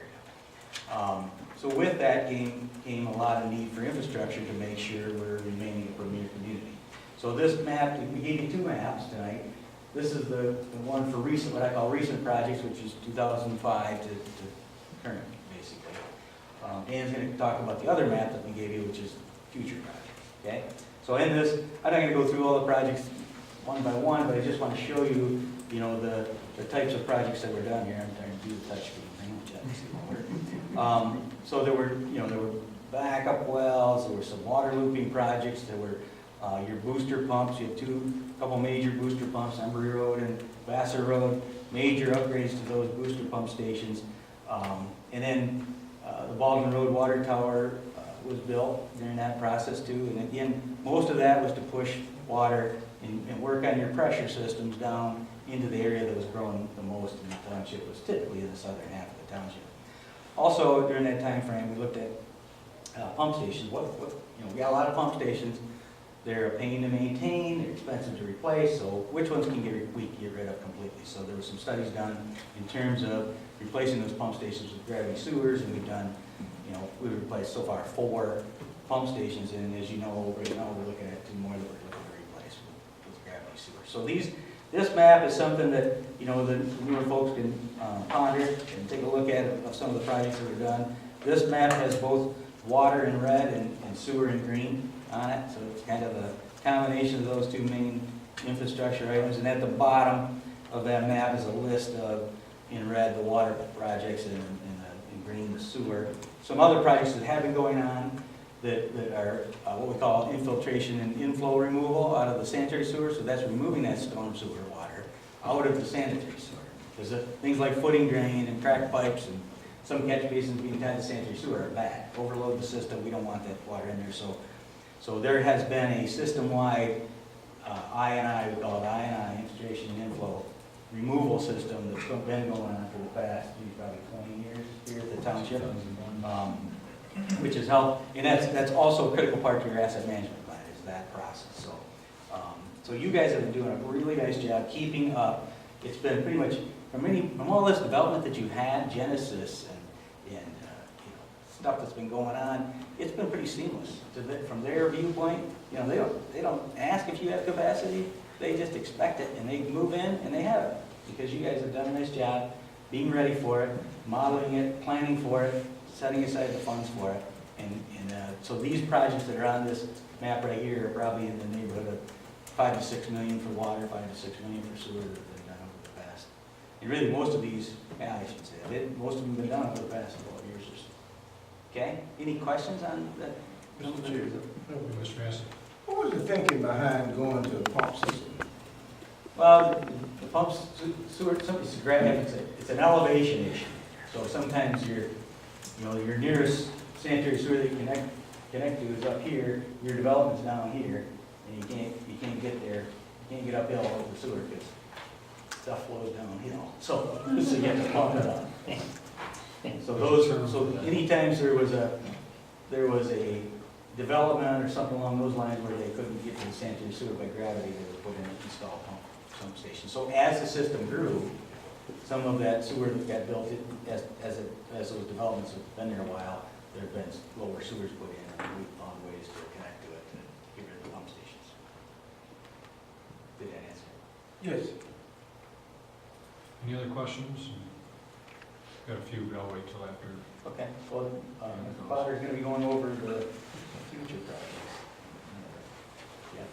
So with that came a lot of need for infrastructure to make sure we're remaining a premier community. So this map, we gave you two maps tonight. This is the one for recent, what I call recent projects, which is 2005 to current, basically. Dan's going to talk about the other map that we gave you, which is future projects, okay? So in this, I'm not going to go through all the projects one by one, but I just want to show you, the types of projects that were done here. I'm trying to do the touch screen thing, which I don't see will work. So there were backup wells, there were some water looping projects, there were your booster pumps. You have a couple major booster pumps, Embry Road and Vassar Road, major upgrades to those booster pump stations. And then the Baldwin Road water tower was built during that process too. And again, most of that was to push water and work on your pressure systems down into the area that was growing the most in the township, was typically in the southern half of the township. Also, during that time frame, we looked at pump stations. We got a lot of pump stations. They're a pain to maintain, they're expensive to replace, so which ones we can get rid of completely? So there were some studies done in terms of replacing those pump stations with gravity sewers, and we've done, we've replaced so far 4 pump stations, and as you know, right now we're looking at 2 more that we're looking to replace with gravity sewers. So this map is something that, the newer folks can ponder and take a look at of some of the projects that are done. This map has both water in red and sewer in green on it, so it's kind of a combination of those two main infrastructure items. And at the bottom of that map is a list of, in red, the water projects, and in green, the sewer. Some other projects that have been going on that are what we call infiltration and inflow removal out of the sanitary sewer. So that's removing that storm sewer water out of the sanitary sewer. Because things like footing drain and cracked pipes and some catch basins being tied to sanitary sewer are bad. Overload the system. We don't want that water in there. So there has been a system-wide I&I, we call it I&I, infiltration and inflow removal system that's been going on for the past probably 20 years here at the township, which has helped. And that's also a critical part to your asset management plan, is that process. So you guys have been doing a really nice job keeping up. It's been pretty much, from all this development that you've had, Genesis and stuff that's been going on, it's been pretty seamless. From their viewpoint, they don't ask if you have capacity, they just expect it, and they move in and they have it, because you guys have done a nice job being ready for it, modeling it, planning for it, setting aside the funds for it. And so these projects that are on this map right here are probably in the neighborhood of $5 to $6 million for water, $5 to $6 million for sewer that have been done over the past. And really, most of these, I should say, most of them have been done over the past 12 years or so. Okay? Any questions on that? Mr. Chair. Mr. Massey. What was the thinking behind going to a pump system? Well, the pumps, sewer, it's an elevation issue. So sometimes your nearest sanitary sewer that you connect to is up here, your development's down here, and you can't get there, you can't get uphill over the sewer because stuff flows downhill. So you have to pump it up. So anytime there was a development or something along those lines where they couldn't get to the sanitary sewer by gravity, they would put in an install pump station. So as the system grew, some of that sewer that got built, as those developments have been there a while, there have been lower sewers put in, and we found ways to connect to it to get rid of the pump stations. Did that answer? Yes. Any other questions? Got a few, but I'll wait till after. Okay, well, Mr. Potter's gonna be going over the future projects. Yeah.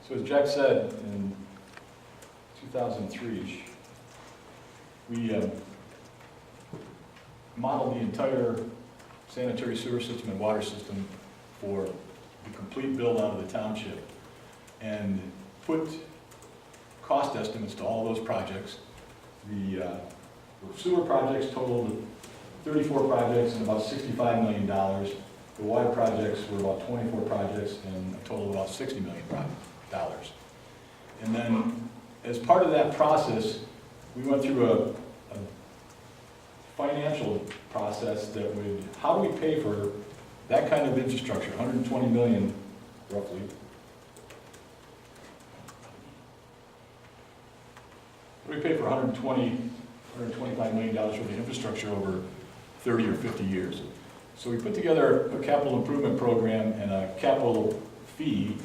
So as Jack said, in 2003, we modeled the entire sanitary sewer system and water system for the complete build out of the township and put cost estimates to all those projects. The sewer projects totaled 34 projects and about $65 million. The water projects were about 24 projects and a total of about $60 million. And then, as part of that process, we went through a financial process that would, how do we pay for that kind of infrastructure, 120 million roughly. What do we pay for 125 million dollars for the infrastructure over 30 or 50 years? So we put together a capital improvement program and a capital fee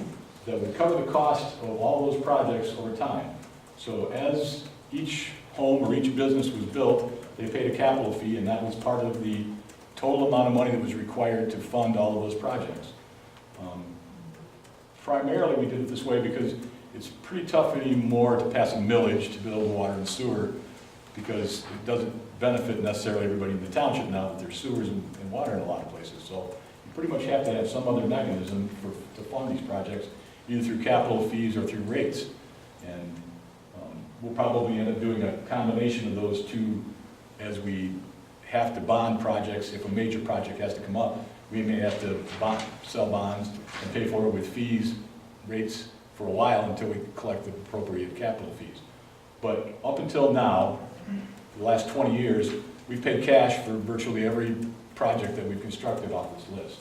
that would cover the cost of all those projects over time. So as each home or each business was built, they paid a capital fee, and that was part of the total amount of money that was required to fund all of those projects. Primarily, we did it this way because it's pretty tough anymore to pass a millage to build water and sewer, because it doesn't benefit necessarily everybody in the township now that there's sewers and water in a lot of places. So you pretty much have to have some other mechanism to fund these projects, either through capital fees or through rates. And we'll probably end up doing a combination of those two as we have to bond projects. If a major project has to come up, we may have to sell bonds and pay for it with fees, rates for a while until we collect the appropriate capital fees. But up until now, the last 20 years, we've paid cash for virtually every project that we've constructed off this list.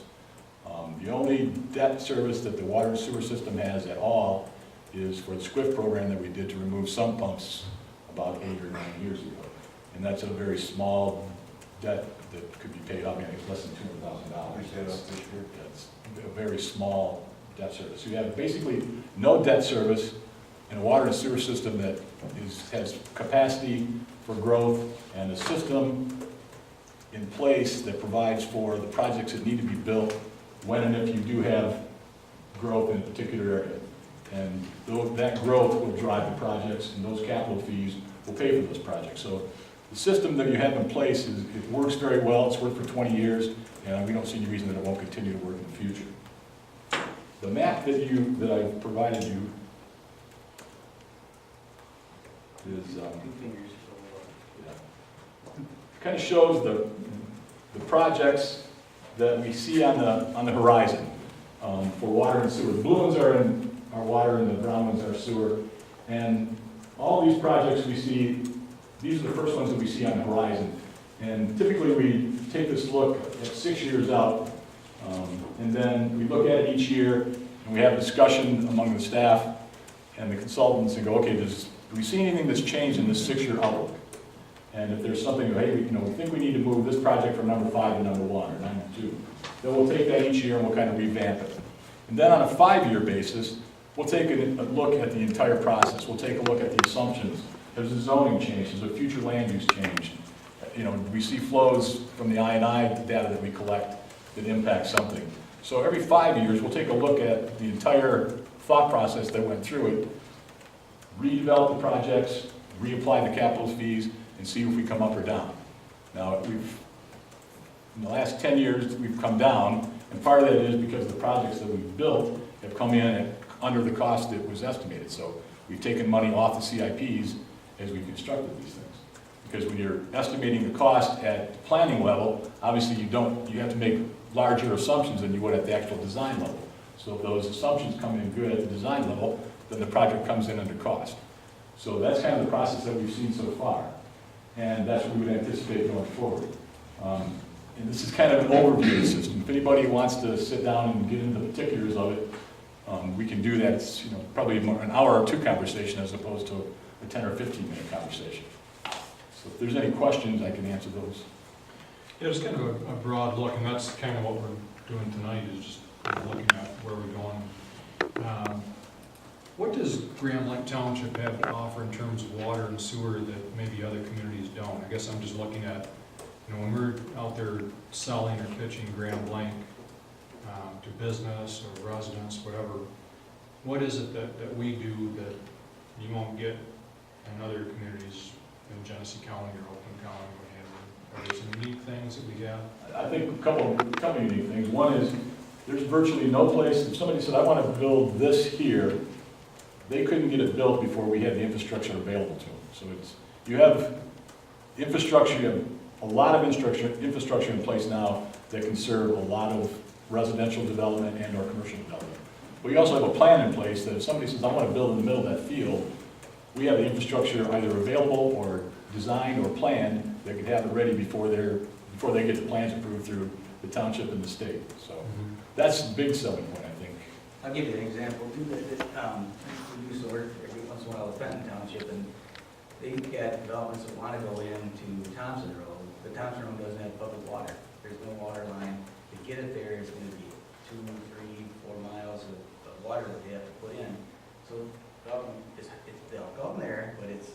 The only debt service that the water and sewer system has at all is for the SQIF program that we did to remove sump pumps about 8 or 9 years ago. And that's a very small debt that could be paid off. I mean, it's less than $200,000. That's a very small debt service. So you have basically no debt service in a water and sewer system that has capacity for growth and a system in place that provides for the projects that need to be built when and if you do have growth in a particular area. And that growth will drive the projects, and those capital fees will pay for those projects. So the system that you have in place, it works very well. It's worked for 20 years, and we don't see any reason that it won't continue to work in the future. The map that I've provided you is kind of shows the projects that we see on the horizon for water and sewer. The blue ones are in our water, and the brown ones are sewer. And all these projects we see, these are the first ones that we see on the horizon. And typically we take this look at 6 years out, and then we look at it each year, and we have discussion among the staff and the consultants and go, okay, do we see anything that's changed in this 6-year outlook? And if there's something, hey, we think we need to move this project from number 5 to number 1 or number 2, then we'll take that each year and we'll kind of revamp it. And then on a 5-year basis, we'll take a look at the entire process. We'll take a look at the assumptions. Has the zoning changed? Has the future land use changed? We see flows from the I&I data that we collect that impact something. So every 5 years, we'll take a look at the entire thought process that went through it, redevelop the projects, reapply the capital fees, and see if we come up or down. Now, in the last 10 years, we've come down, and part of that is because the projects that we've built have come in at under the cost that was estimated. So we've taken money off the CIPs as we constructed these things. Because when you're estimating the cost at planning level, obviously you have to make larger assumptions than you would at the actual design level. So if those assumptions come in good at the design level, then the project comes in under cost. So that's kind of the process that we've seen so far. And that's what we would anticipate going forward. And this is kind of an overview of the system. If anybody wants to sit down and get into the particulars of it, we can do that. It's probably an hour or two conversation as opposed to a 10 or 15-minute conversation. So if there's any questions, I can answer those. Yeah, it's kind of a broad look, and that's kind of what we're doing tonight, is just looking at where we're going. What does Blanc Township have to offer in terms of water and sewer that maybe other communities don't? I guess I'm just looking at, when we're out there selling or pitching Blanc to business or residents, whatever, what is it that we do that you won't get in other communities in Genesee County or Oakland County, what have you? Are there some unique things that we have? I think a couple unique things. One is there's virtually no place, if somebody said, I want to build this here, they couldn't get it built before we had the infrastructure available to them. So you have infrastructure, you have a lot of infrastructure in place now that can serve a lot of residential development and or commercial development. But you also have a plan in place that if somebody says, I want to build in the middle of that field, we have the infrastructure either available or designed or planned that could have it ready before they get the plans approved through the township and the state. So that's the big selling point, I think. I'll give you an example. We used to work every once in a while with Benton Township, and they've got developments that want to go into Thompson Road. The Thompson Road doesn't have public water. There's no water line. To get it there, it's going to be 2, 3, 4 miles of water that they have to put in. So they'll come there, but it's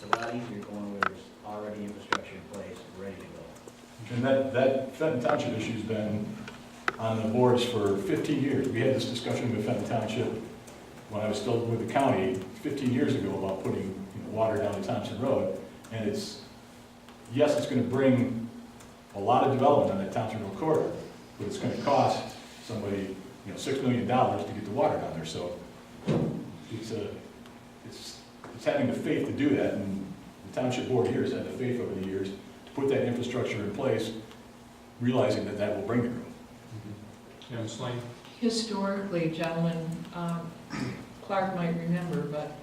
a lot easier going where there's already infrastructure in place and ready to go. And that Fenton Township issue's been on the boards for 15 years. We had this discussion with Fenton Township when I was still with the county 15 years ago about putting water down the Thompson Road. And yes, it's going to bring a lot of development on that Thompson Road corridor, but it's going to cost somebody $6 million to get the water down there. So it's having the faith to do that, and the township board here has had the faith over the years to put that infrastructure in place, realizing that will bring the growth. Yeah, Ms. Lane? Historically, gentlemen, Clark might remember, but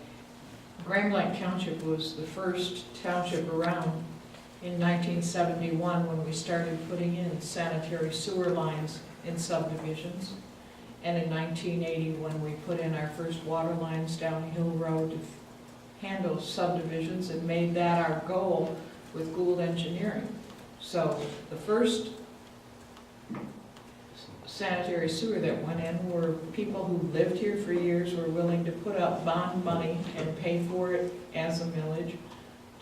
Blanc Township was the first township around in 1971 when we started putting in sanitary sewer lines in subdivisions. And in 1980 when we put in our first water lines down Hill Road to handle subdivisions and made that our goal with Gould Engineering. So the first sanitary sewer that went in were people who lived here for years, were willing to put up bond money and pay for it as a millage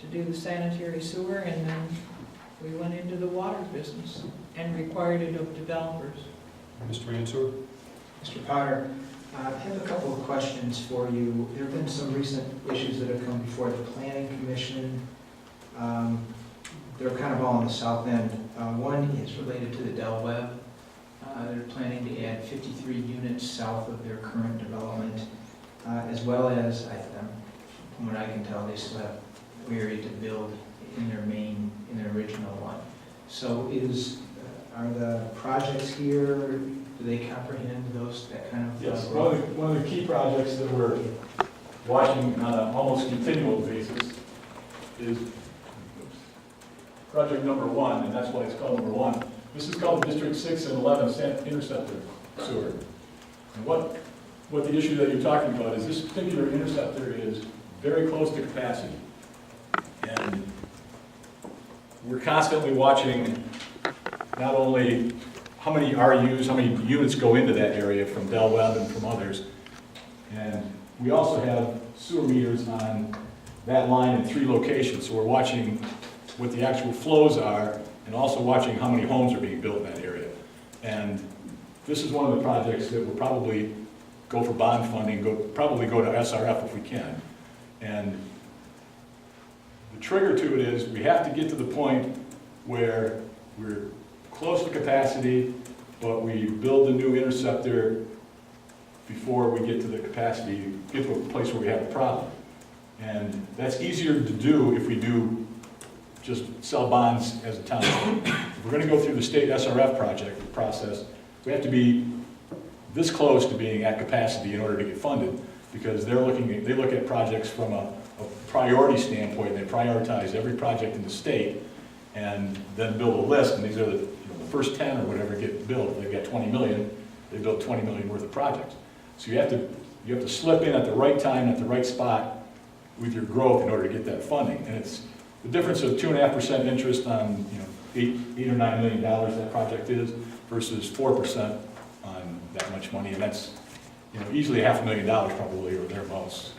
to do the sanitary sewer, and then we went into the water business and required it of developers. Mr. Answer? Mr. Potter, I have a couple of questions for you. There have been some recent issues that have come before the Planning Commission. They're kind of all on the south end. One is related to the Del Webb. They're planning to add 53 units south of their current development, as well as, from what I can tell, they still have area to build in their original one. So are the projects here, do they comprehend that kind of? Yes, one of the key projects that we're watching on an almost continual basis is project number 1, and that's why it's called number 1. This is called District 6 and 11 Interceptor Sewer. And what the issue that you're talking about is this particular interceptor is very close to capacity. And we're constantly watching not only how many RUs, how many units go into that area from Del Webb and from others, and we also have sewer meters on that line in 3 locations, so we're watching what the actual flows are and also watching how many homes are being built in that area. And this is one of the projects that will probably go for bond funding, probably go to SRF if we can. And the trigger to it is we have to get to the point where we're close to capacity, but we build a new interceptor before we get to the capacity, get to a place where we have a problem. And that's easier to do if we do just sell bonds as a town. If we're going to go through the state SRF project process, we have to be this close to being at capacity in order to get funded, because they look at projects from a priority standpoint. They prioritize every project in the state and then build a list, and these are the first 10 or whatever get built. If they've got 20 million, they build 20 million worth of projects. So you have to slip in at the right time, at the right spot with your growth in order to get that funding. And it's the difference of 2.5% interest on $8 or $9 million that project is versus 4% on that much money, and that's easily $500,000 probably or thereabouts.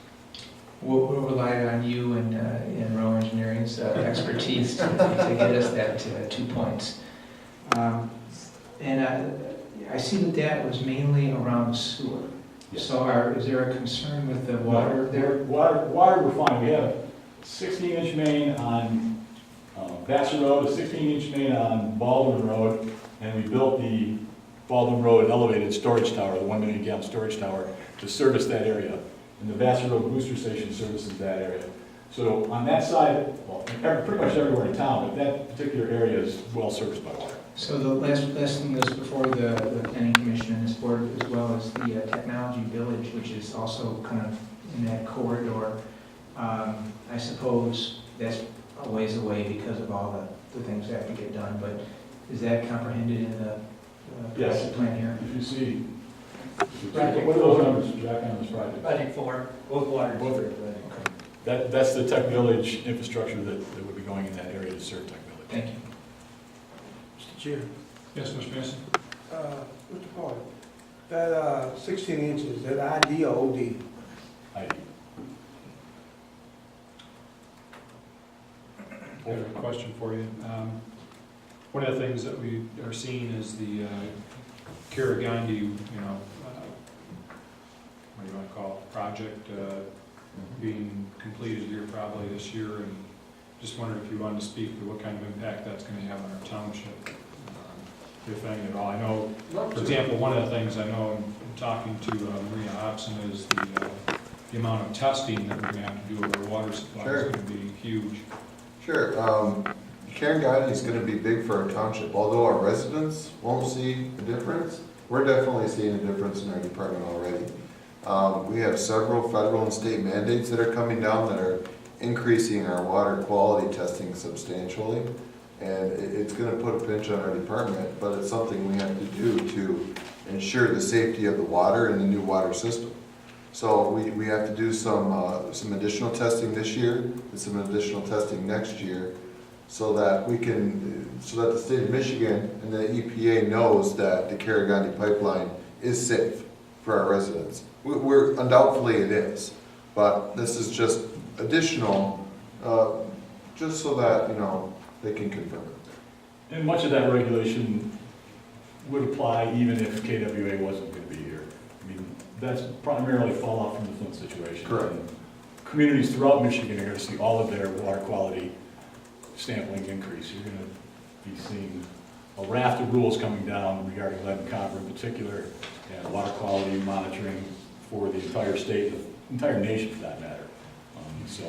We'll rely on you and Rowe Engineering's expertise to get us that 2 points. And I see that was mainly around the sewer. Yes. So is there a concern with the water there? Water, we're fine. We have a 16-inch main on Vassar Road, a 16-inch main on Baldwin Road, and we built the Baldwin Road elevated storage tower, the 1 million gallon storage tower, to service that area. And the Vassar Road booster station services that area. So on that side, well, pretty much everywhere in town, but that particular area is well serviced by water. So the last thing that's before the planning commission and this board, as well as the technology village, which is also kind of in that corridor. I suppose that's a ways away because of all the things that have to get done, but is that comprehended in the Yes. plan here? If you see, what are those numbers, Jack, on this project? Budget for both water and Both. sewer. That's the Tech Village infrastructure that would be going in that area to serve Tech Village. Thank you. Mr. Chair, Yes, Mr. Mason? Mr. Paul, that 16 inches, is that ID or OD? ID. I have a question for you. One of the things that we are seeing is the Karagandhi, what do you want to call it, project being completed here probably this year, and just wondered if you wanted to speak to what kind of impact that's going to have on our township, if any at all. I know, for example, one of the things I know in talking to Maria Hobson is the amount of testing that we're going to have to do with our water supply is going to be huge. Sure. Karagandhi is going to be big for our township. Although our residents won't see a difference, we're definitely seeing a difference in our department already. We have several federal and state mandates that are coming down that are increasing our water quality testing substantially. And it's going to put a pinch on our department, but it's something we have to do to ensure the safety of the water in the new water system. So we have to do some additional testing this year and some additional testing next year, so that the state of Michigan and the EPA knows that the Karagandhi pipeline is safe for our residents. Undoubtedly it is, but this is just additional, just so that they can confirm it. And much of that regulation would apply even if KWA wasn't going to be here. I mean, that's primarily fall off from the Flint situation. Correct. And communities throughout Michigan are going to see all of their water quality sampling increase. You're going to be seeing a raft of rules coming down regarding lead and copper in particular, and water quality monitoring for the entire state, the entire nation for that matter. So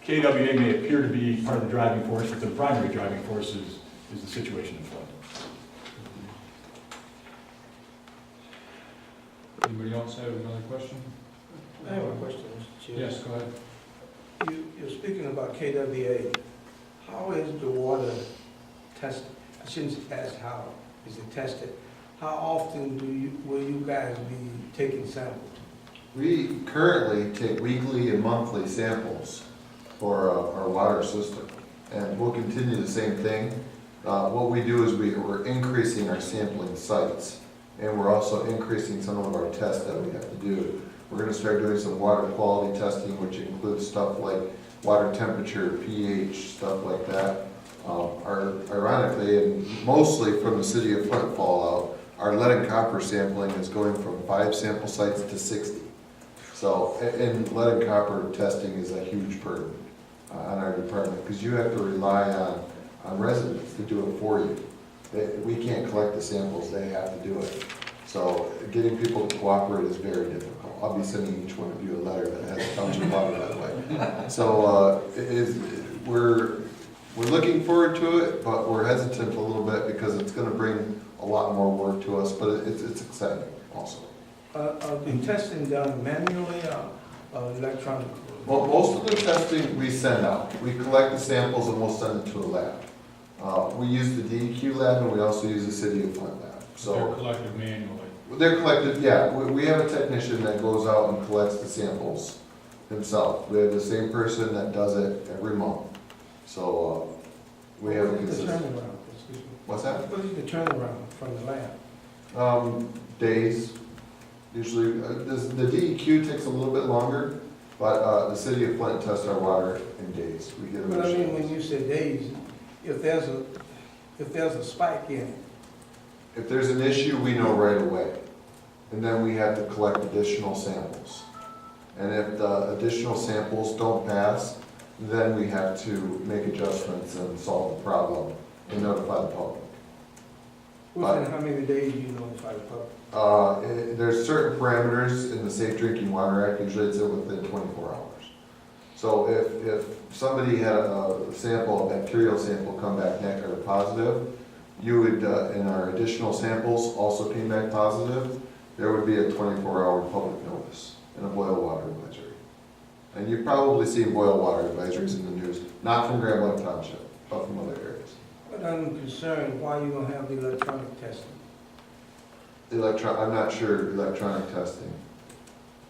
KWA may appear to be part of the driving force, but the primary driving force is the situation in Flint. Anybody else have another question? I have a question, Mr. Chair. Yes, go ahead. You're speaking about KWA. How is the water tested? I shouldn't ask how is it tested. How often will you guys be taking samples? We currently take weekly and monthly samples for our water system, and we'll continue the same thing. What we do is we're increasing our sampling sites, and we're also increasing some of our tests that we have to do. We're going to start doing some water quality testing, which includes stuff like water temperature, pH, stuff like that. Ironically, and mostly from the city of Flint fallout, our lead and copper sampling is going from 5 sample sites to 60. So, and lead and copper testing is a huge burden on our department, because you have to rely on residents to do it for you. We can't collect the samples, they have to do it. So getting people to cooperate is very difficult. I'll be sending each one of you a letter that has township water that way. So we're looking forward to it, but we're hesitant a little bit because it's going to bring a lot more work to us, but it's exciting also. The testing done manually or electronically? Well, most of the testing we send out. We collect the samples and we'll send it to a lab. We use the DEQ lab and we also use the City of Flint lab. So they're collected manually. They're collected, yeah. We have a technician that goes out and collects the samples himself. We have the same person that does it every month. So we have a What is the consistent. turnaround? Excuse me. What's that? What is the turnaround from the lab? Days. Usually, the DEQ takes a little bit longer, but the City of Flint tests our water in days. We get But I them. mean, when you say days, if there's a spike in it, If there's an issue, we know right away. And then we have to collect additional samples. And if the additional samples don't pass, then we have to make adjustments and solve the problem and notify the public. within how many days do you notify the public? There's certain parameters in the Safe Drinking Water Act, usually it's within 24 hours. So if somebody had a sample, a bacterial sample come back negative or positive, you would, in our additional samples also came back positive, there would be a 24-hour public notice and a boil water advisory. And you've probably seen boil water advisories in the news, not from Grand Blanc Township, but from other areas. But I'm concerned, why you don't have the electronic testing? I'm not sure electronic testing.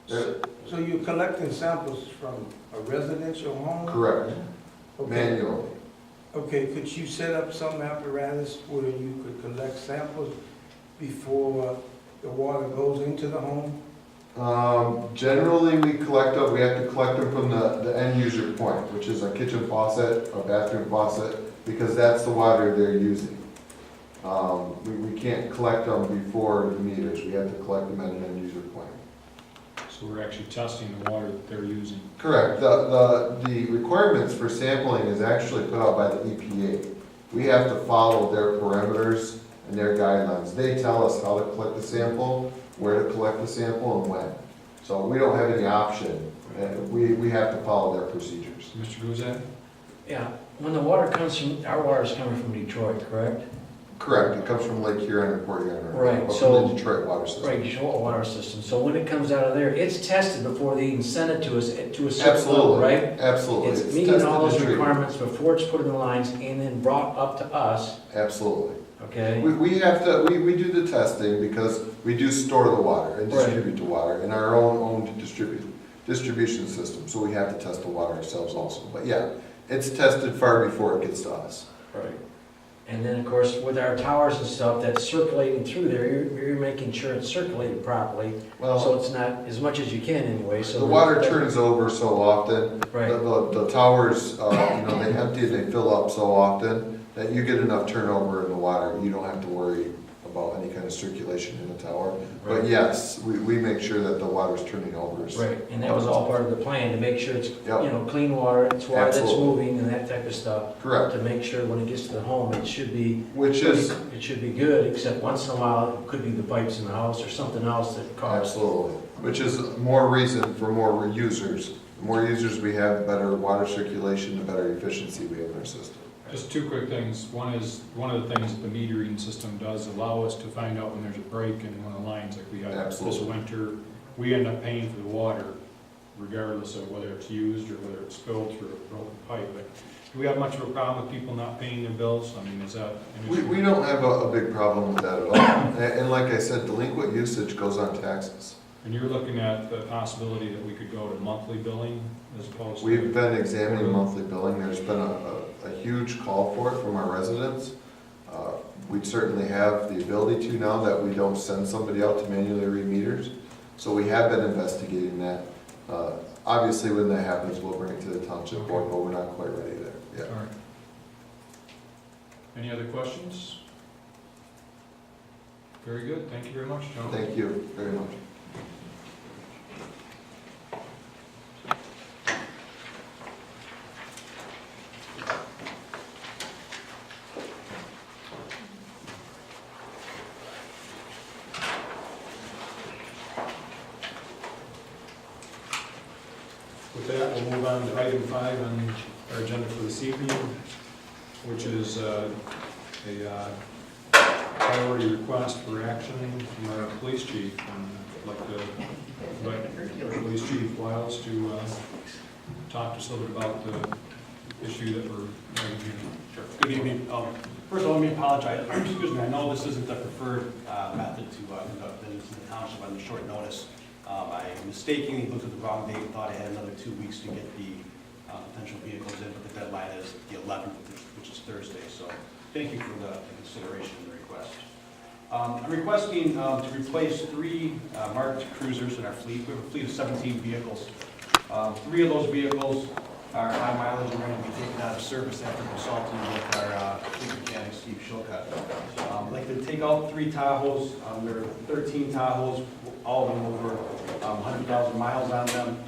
So you're collecting samples from a residential home? Correct, Okay. manually. Okay, could you set up some apparatus where you could collect samples before the water goes into the home? Generally, we have to collect them from the end user point, which is a kitchen faucet, a bathroom faucet, because that's the water they're using. We can't collect them before the meters, we have to collect them at an end user point. So we're actually testing the water that they're using. Correct, the requirements for sampling is actually put out by the EPA. We have to follow their parameters and their guidelines. They tell us how to collect the sample, where to collect the sample, and when. So we don't have any option, we have to follow their procedures. Mr. Guzak? Yeah, when the water comes from, our water is coming from Detroit, correct? Correct, it comes from Lake Huron and Port Huron. Right, From so- the Detroit water system. Right, Detroit water system. So when it comes out of there, it's tested before they even send it to us to a certain level, Absolutely, right? absolutely. It's meeting tested all and those treated. requirements before it's put in the lines and then brought up to us, Absolutely. okay? We have to, we do the testing because we do store the water and Right. distribute the water in our own distribution system, so we have to test the water ourselves also. But yeah, it's tested far before it gets to us. Right. And then, of course, with our towers and stuff that's circulating through there, you're making sure it's circulated properly, so Well, it's not, as much as you can anyway, so. the water turns over so often, Right, the towers, they empty and they fill up so often that you get enough turnover in the water, you don't have to worry about any kind of circulation in the tower. But right, yes, we make sure that the water's turning over. right. And that was all part of the plan, to make sure it's, Yep. clean water, it's water that's Absolutely. moving and that type of stuff. Correct, To make sure when it gets to the home, it should be, which is, it should be good, except once in a while, it could be the pipes in the house or something else that causes. absolutely, which is more reason for more users. The more users we have, the better water circulation, the better efficiency we have in our system. Just two quick things. One is, one of the things that the metering system does allow us to find out when there's a break in one of the lines, like we had this Absolutely. winter. We end up paying for the water regardless of whether it's used or whether it's spilled through a broken pipe. But do we have much of a problem with people not paying their bills? I mean, is that an issue? We don't have a big problem with that at all. And like I said, delinquent usage goes on taxes. And you're looking at the possibility that we could go to monthly billing as opposed to? We've been examining monthly billing. There's been a huge call for it from our residents. We certainly have the ability to now that we don't send somebody out to manually read meters. So we have been investigating that. Obviously, when that happens, we'll bring it to the township board, but we're not quite ready there yet. All right. Any other questions? Very good, thank you very much, John. Thank you very much. With that, we'll move on to item 5 on our agenda for this evening, which is a priority request for action from our police chief. And I'd like to invite our police chief Wiles to talk to us a little bit about the issue that we're having here. Sure. Good evening. First of all, let me apologize. Excuse me, I know this isn't the preferred method to conduct business in the township on short notice. I mistakenly looked at the wrong date and thought I had another 2 weeks to get the potential vehicles in, but the deadline is the 11th, which is Thursday. So thank you for the consideration and the request. I'm requesting to replace 3 marked cruisers in our fleet. We have a fleet of 17 vehicles. 3 of those vehicles are high mileage and ready to be taken out of service after consulting with our fleet mechanic, Steve Shilcutt. I'd like to take out 3 Tahoes. There are 13 Tahoes, all of them over 100,000 miles on them,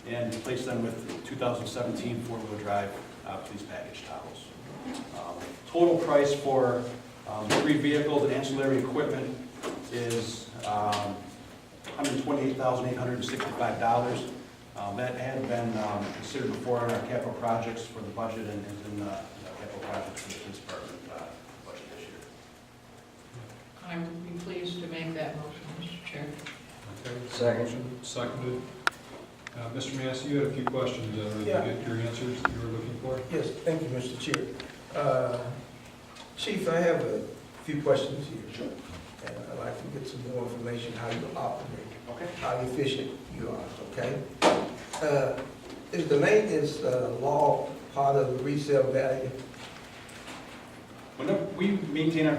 and replace them with 2017 four-wheel drive police package Tahoes. Total price for 3 vehicles and ancillary equipment is $128,865. That had been considered before in our capital projects for the budget and is in the capital projects for the police department budget this year. I would be pleased to make that motion, Mr. Chair. Okay. Second. Motion seconded. Mr. Massey, you had a few questions. Did you Yeah. get your answers that you were looking for? Yes, thank you, Mr. Chair. Chief, I have a few questions here. Sure. And I'd like to get some more information how you operate, Okay. how efficient you are, okay? Is the maintenance law part of the resale value? Whenever we maintain our,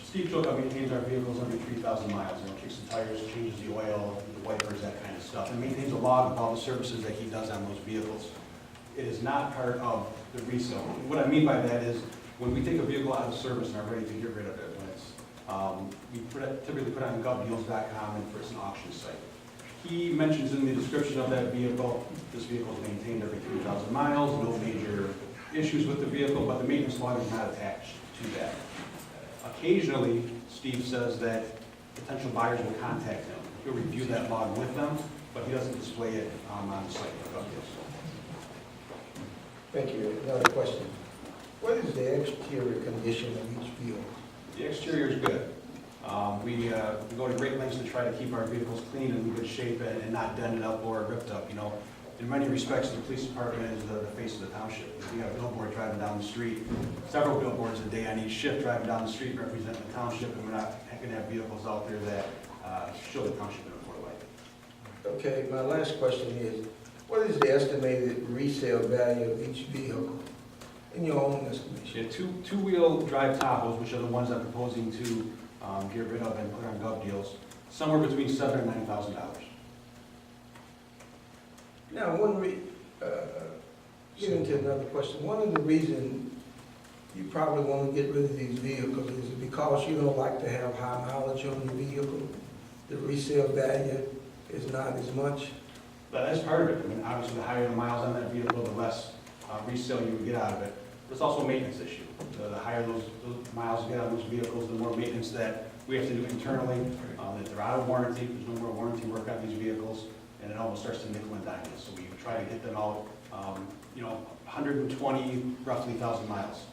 Steve Shilcutt maintains our vehicles every 3,000 miles. Kicks the tires, changes the oil, the wipers, that kind of stuff, and maintains a log of all the services that he does on those vehicles. It is not part of the resale. What I mean by that is, when we take a vehicle out of service and are ready to get rid of it, when it's, we typically put it on govdeals.com and it's an auction site. He mentions in the description of that vehicle, this vehicle is maintained every 3,000 miles, no major issues with the vehicle, but the maintenance log is not attached to that. Occasionally, Steve says that potential buyers will contact him. He'll review that log with them, but he doesn't display it on the site for GovDeals. Thank you. Another question. What is the exterior condition of each vehicle? The exterior is good. We go to great lengths to try to keep our vehicles clean and in good shape and not dented up or ripped up. You know, in many respects, the police department is the face of the township. We have a billboard driving down the street, several billboards a day on each shift driving down the street representing the township, and we're not going to have vehicles out there that show the township in a poor light. Okay, my last question is, what is the estimated resale value of each vehicle in your own estimation? Yeah, two-wheel drive Tahoes, which are the ones I'm proposing to get rid of and put on GovDeals, somewhere between $7,000 and $9,000. Now, get into another question. One of the reasons you probably want to get rid of these vehicles is because you don't like to have high mileage on your vehicle. The resale value is not as much. But that's part of it. I mean, obviously, the higher the miles on that vehicle, the less resale you would get out of it. But it's also a maintenance issue. The higher those miles you get on those vehicles, the more maintenance that we have to do internally. That they're out of warranty, there's no more warranty work on these vehicles, and it almost starts to nickel and dime us. So we try to get them out, 120 roughly 1,000 miles.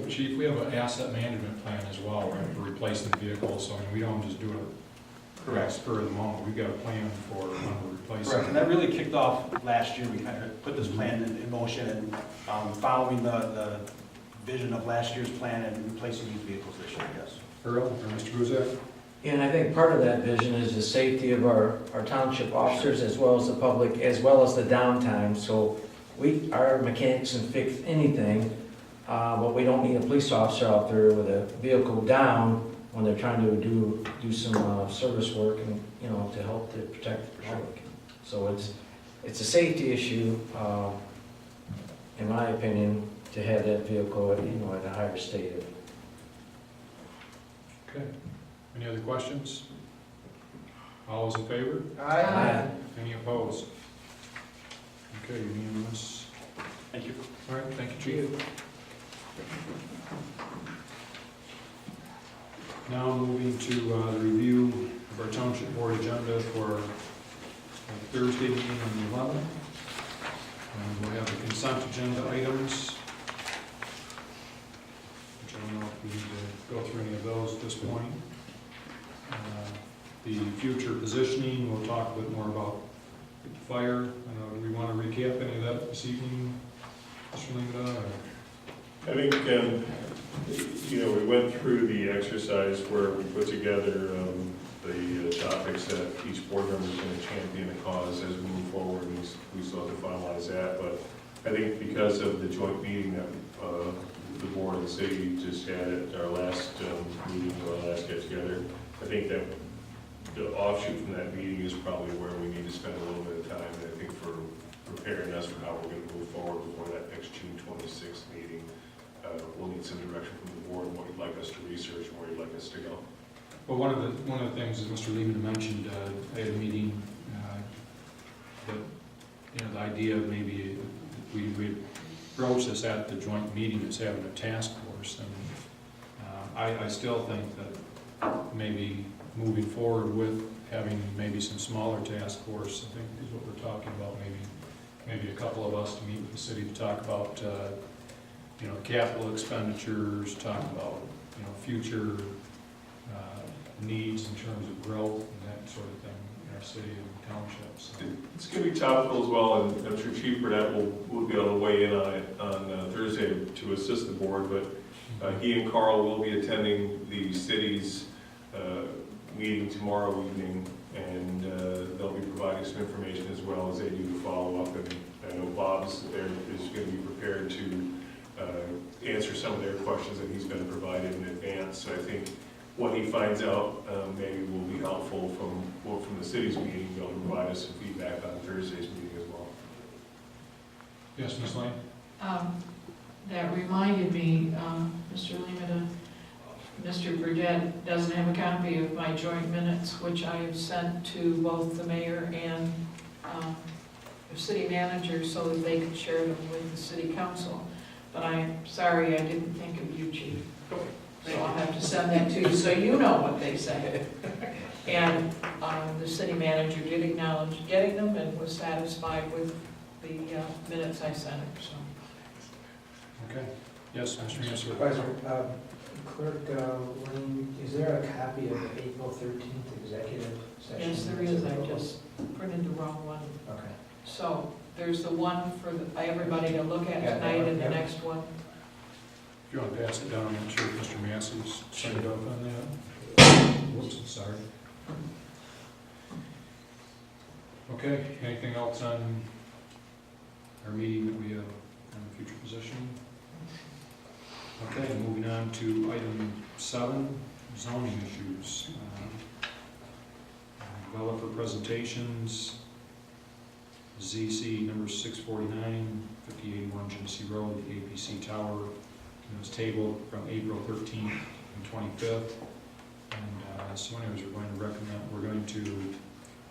Chief, we have an asset management plan as well, right, for replacing vehicles, so I mean, we don't just do it Correct. spur of the moment. We've got a plan for when we're replacing. Correct, and that really kicked off last year. We kind of put this plan in motion, and following the vision of last year's plan and replacing these vehicles this year, yes. Earl or Mr. Buzak? And I think part of that vision is the safety of our township officers as well as the public, as well as the downtime. So our mechanics can fix anything, but we don't need a police officer out there with a vehicle down when they're trying to do some service work and, to help to protect the public. So it's a safety issue, in my opinion, to have that vehicle, at a higher state. Okay. Any other questions? All those in favor? Aye. Any opposed? Okay, unanimous. Thank you. All right, thank you, Chief. Now moving to the review of our Township Board agenda for Thursday meeting on the 11th. And we'll have the consent agenda items, which I don't know if we need to go through any of those at this point. The future positioning, we'll talk a bit more about fire. Do we want to recap any of that this evening, Mr. Lingda? I think, we went through the exercise where we put together the topics that each board member is going to champion a cause as we move forward, and we still have to finalize that. But I think because of the joint meeting that the board and the city just had at our last meeting, our last get-together, I think that the offshoot from that meeting is probably where we need to spend a little bit of time, and I think for preparing us for how we're going to move forward before that next June 26th meeting. We'll need some direction from the board, what you'd like us to research, and where you'd like us to go. Well, one of the things, as Mr. Lehman mentioned, I had a meeting, that, the idea of maybe we broach this at the joint meeting as having a task force, and I still think that maybe moving forward with having maybe some smaller task force, I think is what we're talking about, maybe a couple of us to meet with the city to talk about, capital expenditures, talk about, future needs in terms of growth and that sort of thing in our city and townships. It's going to be topical as well, and I'm sure Chief Burdett will be able to weigh in on it on Thursday to assist the board, but he and Carl will be attending the city's meeting tomorrow evening, and they'll be providing some information as well as they do to follow up, and I know Bob's there is going to be prepared to answer some of their questions that he's going to provide in advance. So I think what he finds out maybe will be helpful from the city's meeting, be able to provide us some feedback on Thursday's meeting as well. Yes, Ms. Lane? That reminded me, Mr. Lehman, Mr. Burdett doesn't have a copy of my joint minutes, which I have sent to both the mayor and the city manager so that they could share them with the city council. But I'm sorry, I didn't think of you, Chief. So I'll have to send that to you, so you know what they said. And the city manager did acknowledge getting them and was satisfied with the minutes I sent her, so. Okay. Yes, Mr. Mansur. Supervisor, Clerk Lane, is there a copy of the April 13th executive session? Yes, there is, I just printed the wrong one. Okay. So there's the one for everybody to look at Yeah, tonight and the yeah. next one. If you want to pass it down, I'm sure Mr. Massey's signed off on that. Whoops, sorry. Okay, anything else on our meeting that we have on the future position? Okay, moving on to item 7, zoning issues. Developer presentations, ZC number 649, 5081 Genesee Road, the APC Tower. It was tabled from April 13th and 25th. And so anyways, we're going to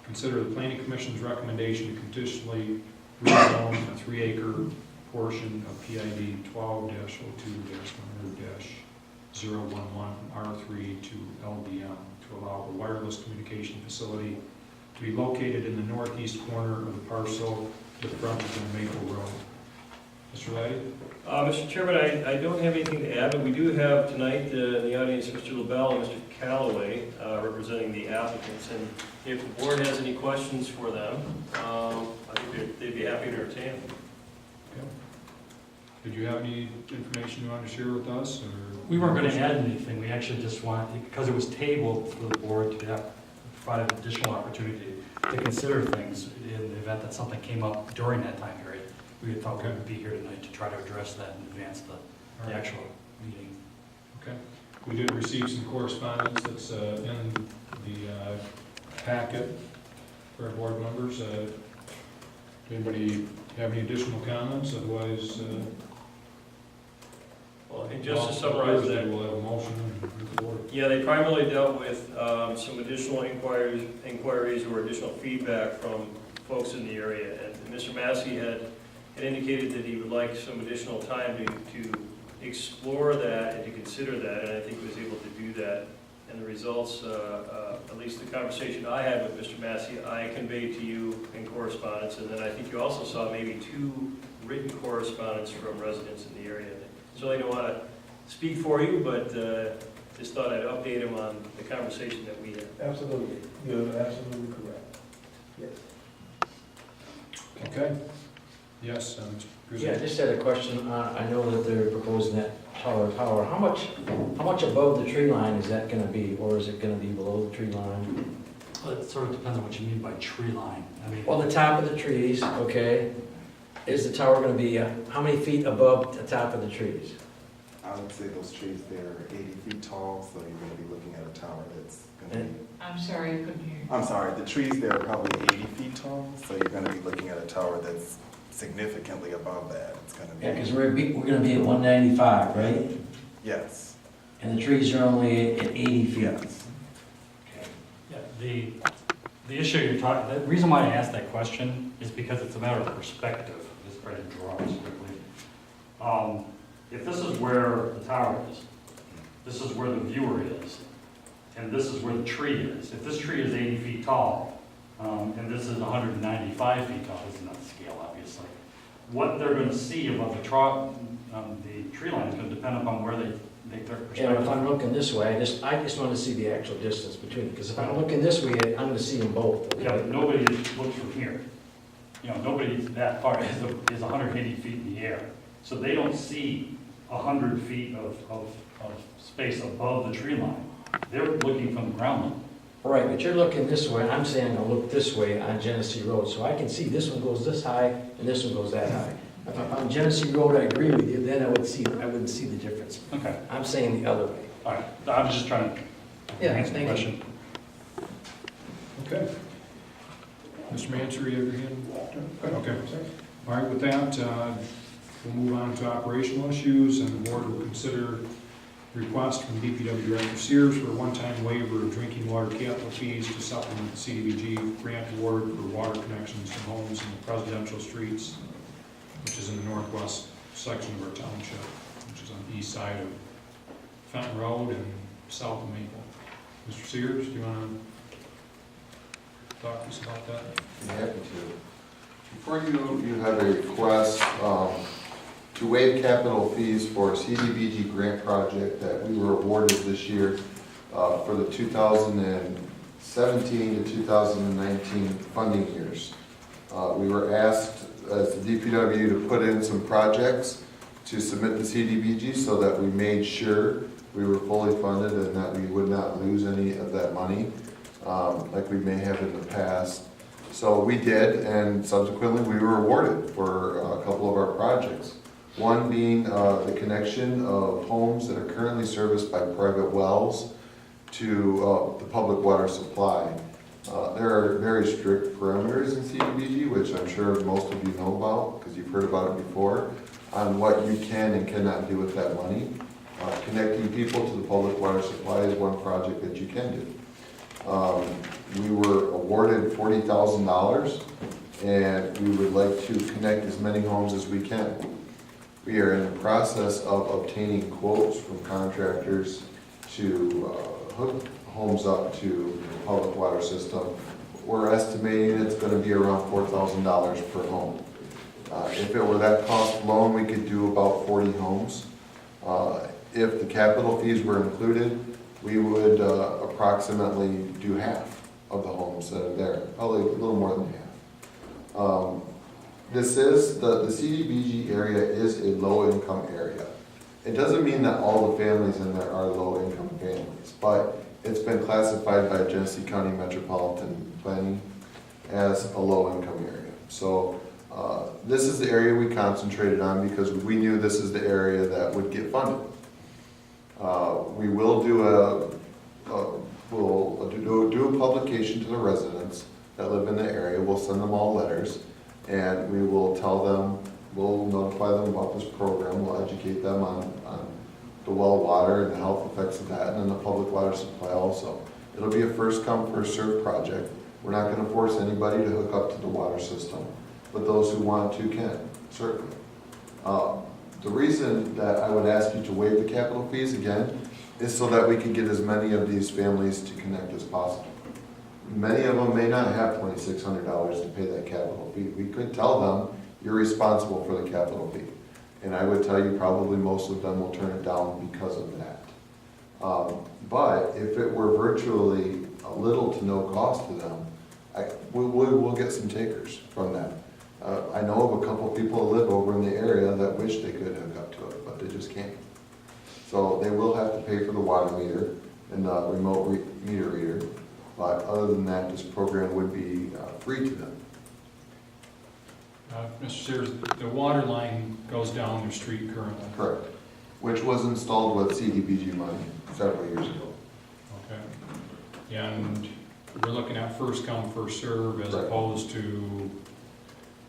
consider the Planning Commission's recommendation to conditionally rezone a 3-acre portion of PID 12-02-100-011 R3 to LDM to allow a wireless communication facility to be located in the northeast corner of the parcel with frontage on Maple Road. Mr. Laddie? Mr. Chairman, I don't have anything to add, but we do have tonight in the audience Mr. LaBelle and Mr. Callaway representing the applicants. And if the board has any questions for them, I think they'd be happy to entertain them. Okay. Did you have any information you wanted to share with us? Or? We weren't going to add anything. We actually just wanted, because it was tabled for the board to provide an additional opportunity to consider things in the event that something came up during that time period. We had thought we would be here tonight to try to address that and advance the actual meeting. Okay. We did receive some correspondence that's in the packet for our board members. Anybody have any additional comments? Otherwise, And just to summarize that, We'll have a motion and report. yeah, they primarily dealt with some additional inquiries or additional feedback from folks in the area. And Mr. Massey had indicated that he would like some additional time to explore that and to consider that, and I think he was able to do that. And the results, at least the conversation I had with Mr. Massey, I conveyed to you in correspondence, and then I think you also saw maybe 2 written correspondence from residents in the area. So I don't want to speak for you, but just thought I'd update him on the conversation that we had. Absolutely, you're absolutely correct. Yes. Okay. Yes, Mr. Yeah, I Guzzo. just had a question. I know that they're proposing that tower. How much above the tree line is that gonna be, or is it gonna be below the tree line? Well, it sort of depends on what you mean by tree line. I mean, Well, the top of the trees, okay, is the tower gonna be, how many feet above the top of the trees? I would say those trees there are 80 feet tall, so you're going to be looking at a tower that's going to be... I'm sorry, I couldn't hear you. I'm sorry, the trees there are probably 80 feet tall, so you're going to be looking at a tower that's significantly above that. It's going to be... Yeah, because we're gonna be at 195, right? Yes. And the trees are only at 80 feet. Yes. yeah, the issue you're talking, the reason why I asked that question is because it's a matter of perspective. Just try to draw this quickly. If this is where the tower is, this is where the viewer is, and this is where the tree is. If this tree is 80 feet tall, and this is 195 feet tall, this is not the scale, obviously. What they're going to see above the tree line is going to depend upon where they make their Yeah, if perspective. I'm looking this way, I just want to see the actual distance between, because if I'm looking this way, I'm gonna see them both. okay? Yeah, but nobody looks from here. You know, nobody that far is 180 feet in the air. So they don't see 100 feet of space above the tree line. They're looking from the ground level. Right, but you're looking this way, I'm saying I'll look this way on Genesee Road, so I can see this one goes this high and this one goes that high. If I'm on Genesee Road, I agree with you, then I wouldn't see the difference. Okay, I'm saying the other way. all right. I was just trying to Yeah, answer the thank you. question. Okay. Mr. Mansour, you have your hand? Okay. All right, with that, we'll move on to operational issues, and the board will consider request from DPW Director Sears for a one-time waiver of drinking water capital fees to supplement the CDBG grant award for water connections to homes in the presidential streets, which is in the northwest section of our township, which is on the east side of Fenton Road and south of Maple. Mr. Sears, do you want to talk to us about that? I'm happy to. Before you have a request to waive capital fees for a CDBG grant project that we were awarded this year for the 2017 to 2019 funding years. We were asked as the DPW to put in some projects to submit the CDBG so that we made sure we were fully funded and that we would not lose any of that money like we may have in the past. So we did, and subsequently we were awarded for a couple of our projects. One being the connection of homes that are currently serviced by private wells to the public water supply. There are very strict parameters in CDBG, which I'm sure most of you know about because you've heard about it before, on what you can and cannot do with that money. Connecting people to the public water supply is one project that you can do. We were awarded $40,000, and we would like to connect as many homes as we can. We are in the process of obtaining quotes from contractors to hook homes up to the public water system. We're estimating it's going to be around $4,000 per home. If it were that cost alone, we could do about 40 homes. If the capital fees were included, we would approximately do half of the homes that are there, probably a little more than half. This is, the CDBG area is a low-income area. It doesn't mean that all the families in there are low-income families, but it's been classified by Genesee County Metropolitan Planning as a low-income area. So this is the area we concentrated on because we knew this is the area that would get funded. We will do a publication to the residents that live in the area. We'll send them all letters, and we will tell them, we'll notify them about this program. We'll educate them on the well water and the health effects of that, and then the public water supply also. It'll be a first come, first served project. We're not gonna force anybody to hook up to the water system, but those who want to can, certainly. The reason that I would ask you to waive the capital fees again is so that we can get as many of these families to connect as possible. Many of them may not have $2,600 to pay that capital fee. We could tell them, you're responsible for the capital fee. And I would tell you probably most of them will turn it down because of that. But if it were virtually a little to no cost to them, we'll get some takers from that. I know of a couple people that live over in the area that wish they could hook up to it, but they just can't. So they will have to pay for the water meter and the remote meter reader. But other than that, this program would be free to them. Mr. Sears, the water line goes down their street currently. Correct. Which was installed with CDBG money several years ago. Okay. And we're looking at first come, first serve as Right. opposed to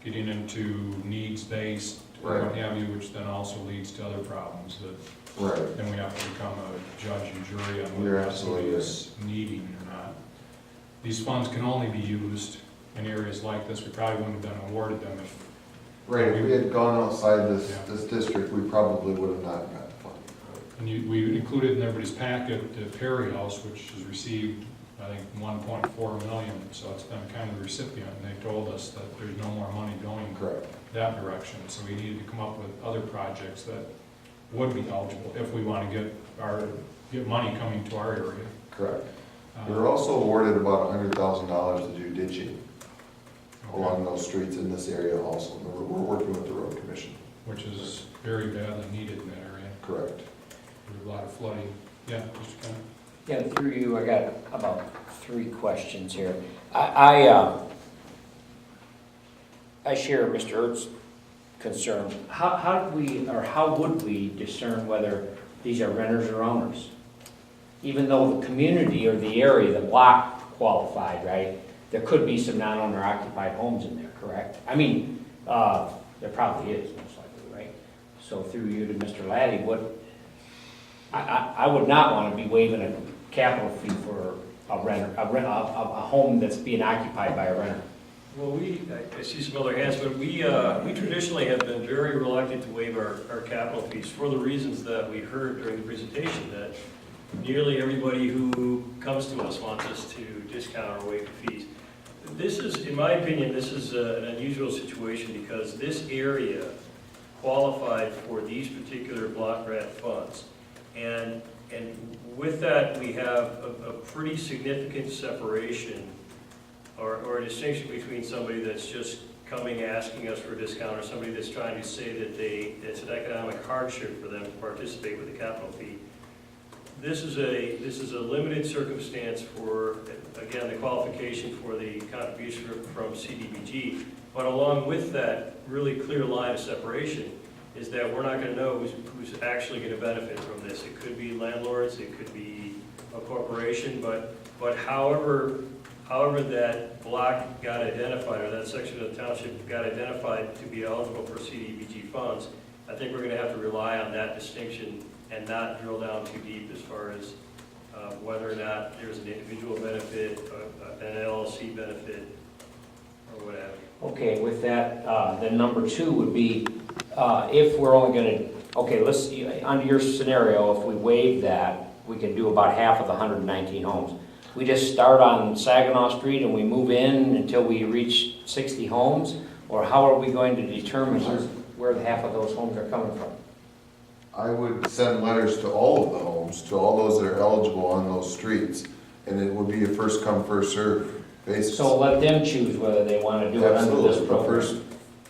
getting into needs-based, or what have you, which then also leads to other problems that Right. then we have to become a judge and jury on You're whether absolutely it's needing or not. These funds can only be used in areas like this. We probably wouldn't have been awarded them if. Right, if we had gone outside Yeah. this district, we probably would have not gotten funding. And we included in everybody's packet the Perry House, which has received, I think, 1.4 million. So it's been kind of the recipient, and they told us that there's no more money going Correct. that direction. So we needed to come up with other projects that would be eligible if we want to get money coming to our area. Correct. We were also awarded about $100,000 to do ditching along those streets in this area also. We're working with the road commission. Which is very badly needed in that area. Correct. There's a lot of flooding. Yeah, Mr. Kennedy? Yeah, through you, I got about 3 questions here. I share Mr. Ertz's concern. How would we discern whether these are renters or owners? Even though the community or the area, the block qualified, right? There could be some non-owner occupied homes in there, correct? I mean, there probably is, most likely, right? So through you to Mr. Laddie, I would not want to be waiving a capital fee for a renter, a home that's being occupied by a renter. Well, I see some other hands, but we traditionally have been very reluctant to waive our capital fees for the reasons that we heard during the presentation, that nearly everybody who comes to us wants us to discount or waive the fees. This is, in my opinion, this is an unusual situation because this area qualified for these particular block grant funds. And with that, we have a pretty significant separation or a distinction between somebody that's just coming asking us for a discount or somebody that's trying to say that it's an economic hardship for them to participate with the capital fee. This is a limited circumstance for, again, the qualification for the contribution from CDBG, but along with that really clear line of separation is that we're not going to know who's actually going to benefit from this. It could be landlords, it could be a corporation, but however that block got identified or that section of the township got identified to be eligible for CDBG funds, I think we're going to have to rely on that distinction and not drill down too deep as far as whether or not there's an individual benefit, an LLC benefit, or whatever. Okay, with that, then number 2 would be, if we're only going to, okay, let's, under your scenario, if we waive that, we can do about half of the 119 homes. We just start on Saginaw Street and we move in until we reach 60 homes? Or how are we going to determine where the half of those homes are coming from? I would send letters to all of the homes, to all those that are eligible on those streets, and it would be a first come, first serve basis. So let them choose whether they want to do it under this Absolutely. The program. first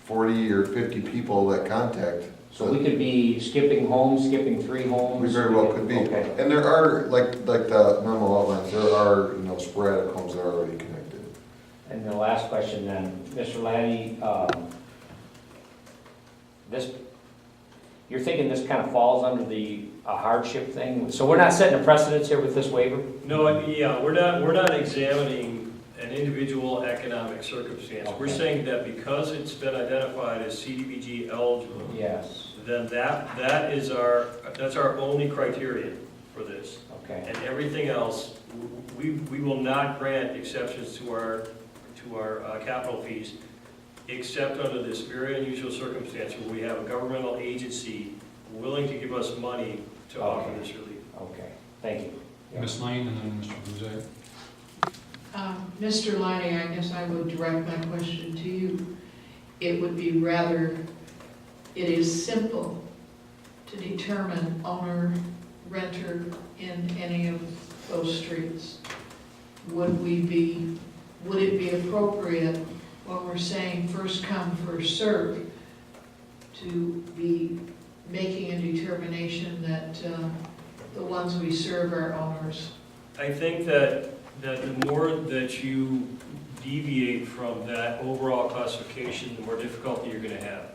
40 or 50 people that contact. So we could be skipping homes, skipping 3 homes? We very well could be. Okay. And there are, like the memo outlines, there are, sporadic homes that are already connected. And the last question then, Mr. Laddie, you're thinking this kind of falls under the hardship thing? So we're not setting a precedence here with this waiver? No, yeah, we're not examining an individual economic circumstance. We're Okay. saying that because it's been identified as CDBG eligible, Yes. then that's our only criterion for this. Okay. And everything else, we will not grant exceptions to our capital fees, except under this very unusual circumstance where we have a governmental agency willing to give us money to offer this relief. Okay, thank you. Ms. Lane and then Mr. Bouzet. Mr. Liney, I guess I would direct my question to you. It would be rather, it is simple to determine owner, renter in any of those streets. Would it be appropriate when we're saying first come, first serve to be making a determination that the ones we serve are owners? I think that the more that you deviate from that overall classification, the more difficulty you're going to have.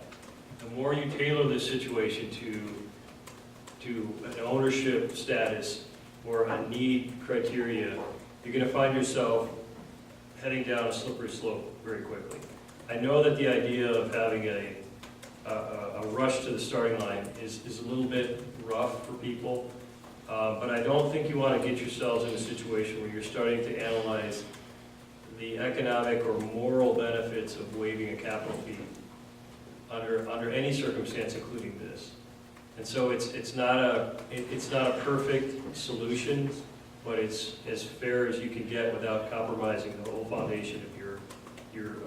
The more you tailor this situation to an ownership status or a need criteria, you're going to find yourself heading down a slippery slope very quickly. I know that the idea of having a rush to the starting line is a little bit rough for people, but I don't think you want to get yourselves in a situation where you're starting to analyze the economic or moral benefits of waiving a capital fee under any circumstance, including this. And so it's not a perfect solution, but it's as fair as you can get without compromising the whole foundation of your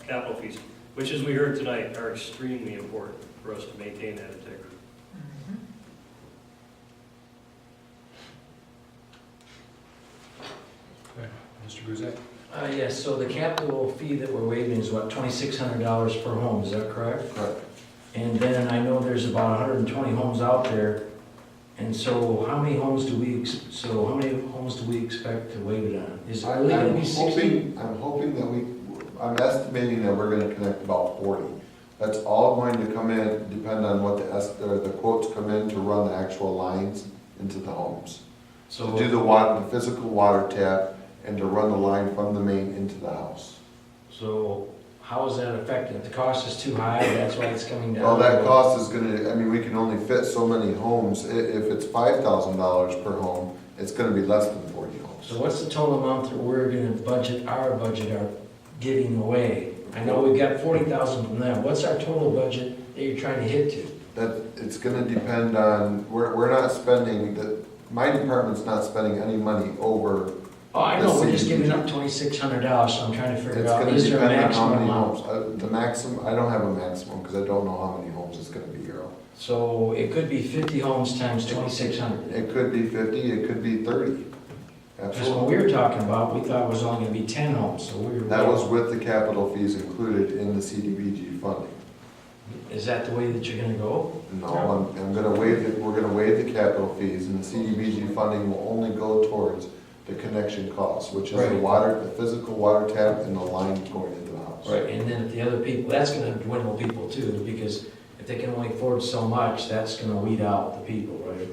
capital fees, which, as we heard tonight, are extremely important for us to maintain that integrity. Okay, Mr. Bouzet. Yes, so the capital fee that we're waiving is what, $2,600 per home, is that correct? Correct. And then I know there's about 120 homes out there, and so how many homes do we expect to waive it on? Is it really gonna be 60? I'm hoping that I'm estimating that we're gonna connect about 40. That's all going to come in, depend on what the quotes come in to run the actual lines into the homes. So To do the physical water tap, and to run the line from the main into the house. So how is that affected? If the cost is too high, that's why it's coming down? Well, that cost is gonna, we can only fit so many homes. If it's $5,000 per home, it's gonna be less than 40 homes. So what's the total amount that we're gonna budget are giving away? I know we've got 40,000 from them. What's our total budget that you're trying to hit to? It's gonna depend on, we're not spending, my department's not spending any money over. Oh, I know, we're just giving up $2,600, so I'm trying to figure It's out, gonna is there a depend on how maximum many amount? homes. The maximum, I don't have a maximum, because I don't know how many homes it's gonna be, Earl. So it could be 50 homes times 2,600. It could be 50, it could be 30. That's what Absolutely. we were talking about, we thought it was only gonna be 10 homes, so we were. That was with the capital fees included in the CDBG funding. Is that the way that you're gonna go? No, I'm gonna waive it, we're gonna waive the capital fees, and the CDBG funding will only go towards the connection costs, which is the physical water tap and the line going into the house. Right, and then if the other people, that's gonna dwindle people too, because if they can only afford so much, that's gonna weed out the people, right?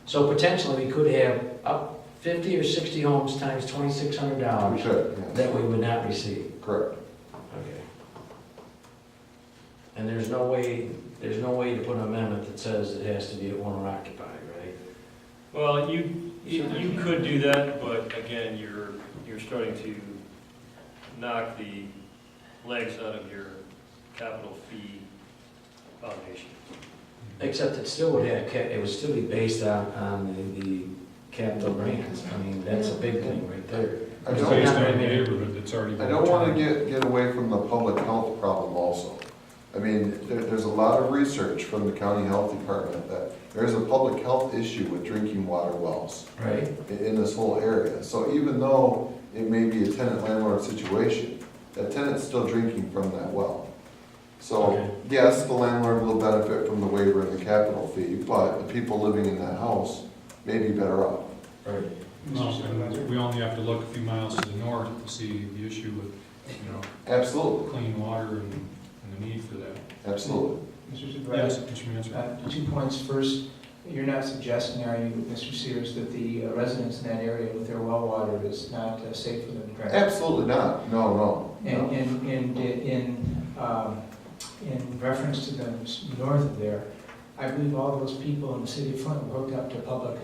So potentially, we could have up 50 or 60 homes times We $2,600 should, yes. that we would not receive. Correct. Okay. And there's no way to put an amendment that says it has to be at owner occupied, right? Well, you could do that, but again, you're starting to knock the legs out of your capital fee foundation. Except it still would have, it would still be based on the capital grants. I mean, that's a big thing right there. I It's don't- based on a neighborhood that's already. I don't want to get away from the public health problem also. There's a lot of research from the county health department that there's a public health issue with drinking water wells. Right. In this whole area. So even though it may be a tenant-landlord situation, that tenant's still drinking from that well. So, Okay. yes, the landlord will benefit from the waiver of the capital fee, but the people living in that house may be better off. Right. No, and we only have to look a few miles to the north to see the issue with, Absolutely, clean water and the need for that. absolutely. Mr. Yes, Supervisor, Mr. Mansur. 2 points. First, you're not suggesting, are you, Mr. Sears, that the residents in that area with their well water is not safe for them to drink? Absolutely not, no. And in reference to the north of there, I believe all those people in the city of Flint were hooked up to public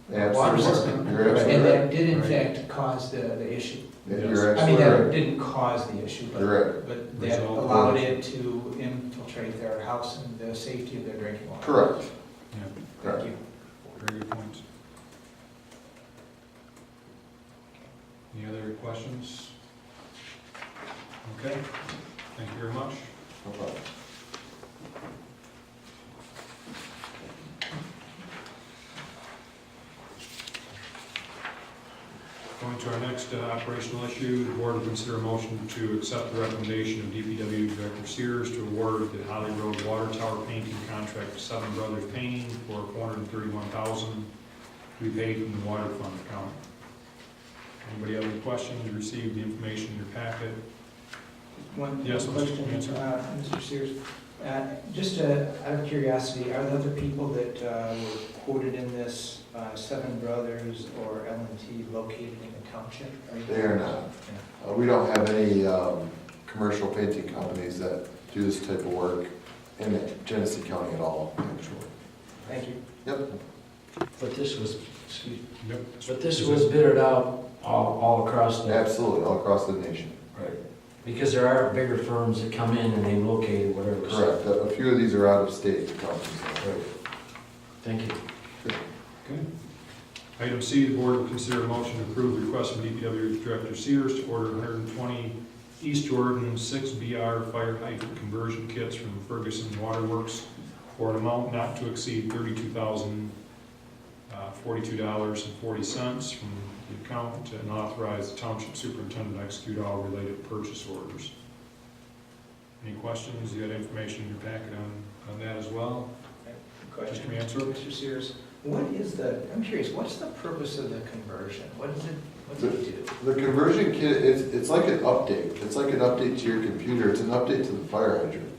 water Absolutely. system. You're absolutely And right. that did in Right. fact cause the issue. You're I mean, absolutely that right. didn't cause the issue, You're right. but that Resolve allowed the it to infiltrate their house and the safety of their drinking water. Correct. Yeah, Correct. Thank you. very good points. Any other questions? Okay, thank you very much. No problem. Going to our next operational issue, the board will consider a motion to accept the recommendation of DPW Director Sears to award the Holly Road Water Tower painting contract to Seven Brothers Painting for $431,000 to be paid from the water fund account. Anybody have any questions? You received the information in your packet. One Yes, question, Mr. Mr. Sears. Just out of curiosity, are there other people that were quoted in this, Seven Brothers or L&T located in the township? They are not. We don't have any commercial painting companies that do this type of work in Genesee County at all, actually. Thank you. Yep. But this was, excuse me, Yep. but this was bidded out all across the. Absolutely, all across the nation. Right. Because there are bigger firms that come in and they locate whatever. Correct. A few of these are out-of-state companies. Right. Thank you. Okay. Item C, the board will consider a motion to approve the request from DPW Director Sears to order 120 East Jordan 6BR fire hydrant conversion kits from Ferguson Waterworks for an amount not to exceed $32,042.40 from the account, and authorize the township superintendent to execute all related purchase orders. Any questions? You got information in your packet on that as well? Question, Mr. Mansur? Mr. Sears. What is I'm curious, what's the purpose of the conversion? What does it do? The conversion kit, it's like an update. It's like an update to your computer. It's an update to the fire hydrant.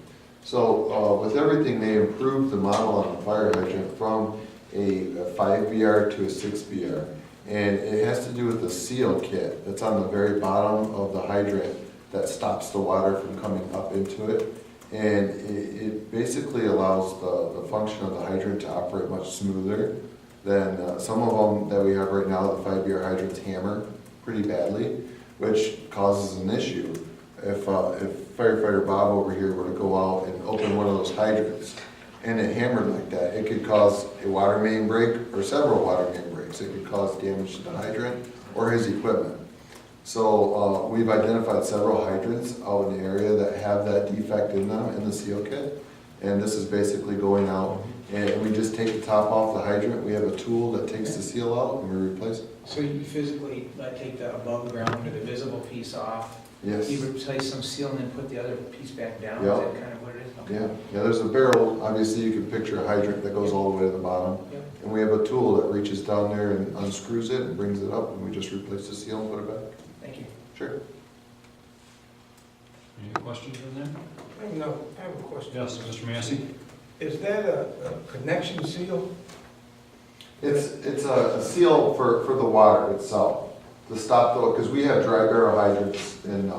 So with everything, they improved the model on the fire hydrant from a 5BR to a 6BR. And it has to do with the seal kit that's on the very bottom of the hydrant that stops the water from coming up into it. And it basically allows the function of the hydrant to operate much smoother than some of them that we have right now. The 5BR hydrants hammer pretty badly, which causes an issue. If firefighter Bob over here were to go out and open one of those hydrants and it hammered like that, it could cause a water main break or several water main breaks. It could cause damage to the hydrant or his equipment. So we've identified several hydrants out in the area that have that defect in them in the seal kit. And this is basically going out and we just take the top off the hydrant. We have a tool that takes the seal out and we replace it. So you physically take the above ground or the visible piece off? Yes. You replace some seal and then put the other piece back down? Yeah. Is that kind of what it is? Okay. Yeah, there's a barrel, obviously you can picture a hydrant that goes all the way to the bottom. Yep. And we have a tool that reaches down there and unscrews it and brings it up and we just replace the seal and put it back. Thank you. Sure. Any questions on that? I have a question. Yes, Mr. Massey? Is that a connection seal? It's a seal for the water itself, to stop the, because we have dry barrel hydrants in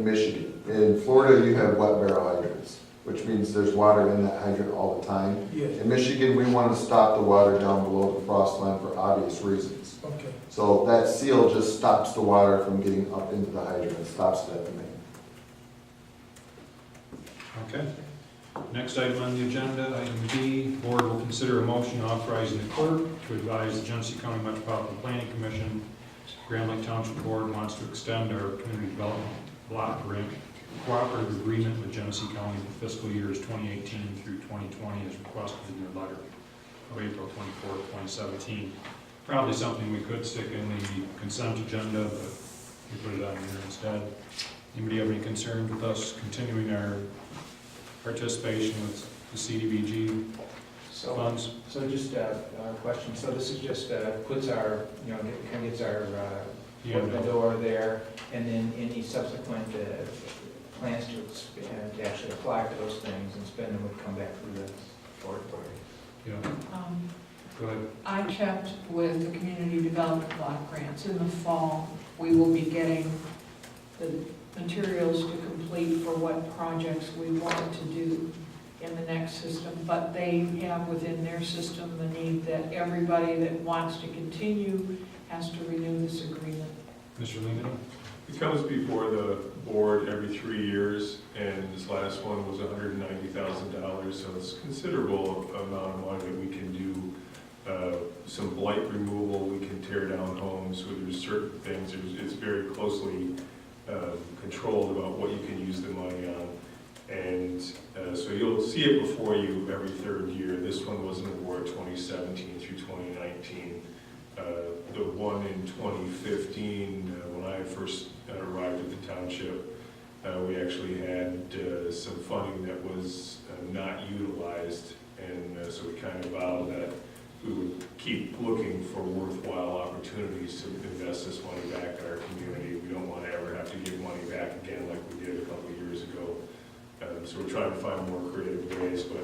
Michigan. In Florida, you have wet barrel hydrants, which means there's water in that hydrant all the time. Yes. In Michigan, we want to stop the water down below the frost line for obvious reasons. Okay. So that seal just stops the water from getting up into the hydrant, it stops it at the main. Okay. Next item on the agenda, item D, board will consider a motion authorizing the clerk to advise the Genesee County Metropolitan Planning Commission, Grand Lake Township Board wants to extend our community development block grant cooperative agreement with Genesee County for fiscal years 2018 through 2020 as requested in your letter of April 24, 2017. Probably something we could stick in the consent agenda, but we put it on here instead. Anybody have any concerns with us continuing our participation with the CDBG funds? So just a question. So this is just puts our, kind of gets our foot in the door there, and then any subsequent plans to actually apply for those things and spend them would come back through the board. Yeah. Go ahead. I checked with the community development block grants. In the fall, we will be getting the materials to complete for what projects we want to do. in the next system, but they have within their system the need that everybody that wants to continue has to renew this agreement. Mr. Lehman? It comes before the board every 3 years, and this last one was $190,000, so it's a considerable amount of money that we can do. Some blight removal, we can tear down homes, where there's certain things, it's very closely controlled about what you can use the money on. And so you'll see it before you every third year. This one was an award 2017 through 2019. The one in 2015, when I first arrived at the township, we actually had some funding that was not utilized, and so we kind of vowed that we would keep looking for worthwhile opportunities to invest this money back in our community. We don't want to ever have to give money back again like we did a couple of years ago. So we're trying to find more creative ways, but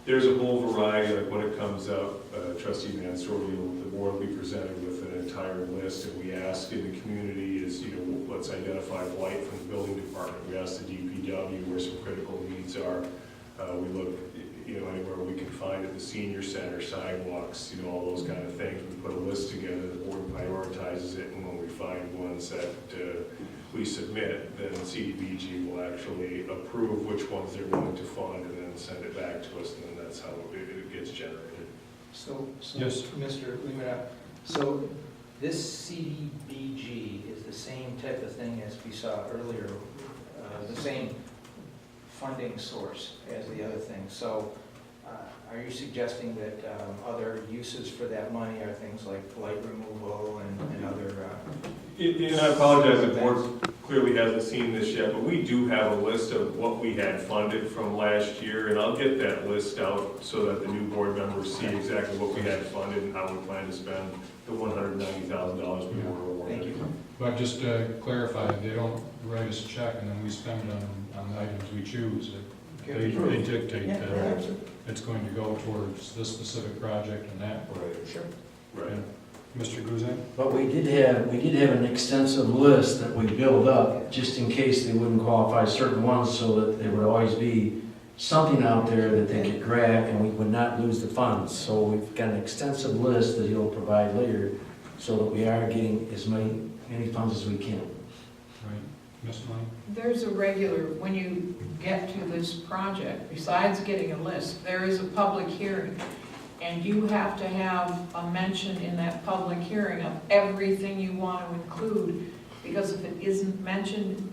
there's a whole variety. Like when it comes up, Trustee Mansour, the board will be presented with an entire list, and we ask in the community is, let's identify blight from the building department. We ask the DPW where some critical needs are. We look, anywhere we can find at the senior center, sidewalks, all those kind of things. We put a list together, the board prioritizes it, and when we find ones that we submit, then CDBG will actually approve which ones they're willing to fund and then send it back to us, and then that's how it gets generated. So Yes. Mr. Lehman, so this CDBG is the same type of thing as we saw earlier, the same funding source as the other thing. So are you suggesting that other uses for that money are things like blight removal and other? And I apologize, the board clearly hasn't seen this yet, but we do have a list of what we had funded from last year, and I'll get that list out so that the new board members see exactly what we had funded and how we plan to spend the $190,000 we were awarded. Thank you. But just to clarify, they don't write us a check and then we spend it on the items we choose. They dictate that it's going to go towards this specific project and that. Sure. Right. Mr. Guzan? But we did have an extensive list that we built up, just in case they wouldn't qualify certain ones, so that there would always be something out there that they could grab and we would not lose the funds. So we've got an extensive list that he'll provide later, so that we are getting as many funds as we can. Right. Ms. Lane? There's a regular, when you get to this project, besides getting a list, there is a public hearing. And you have to have a mention in that public hearing of everything you want to include, because if it isn't mentioned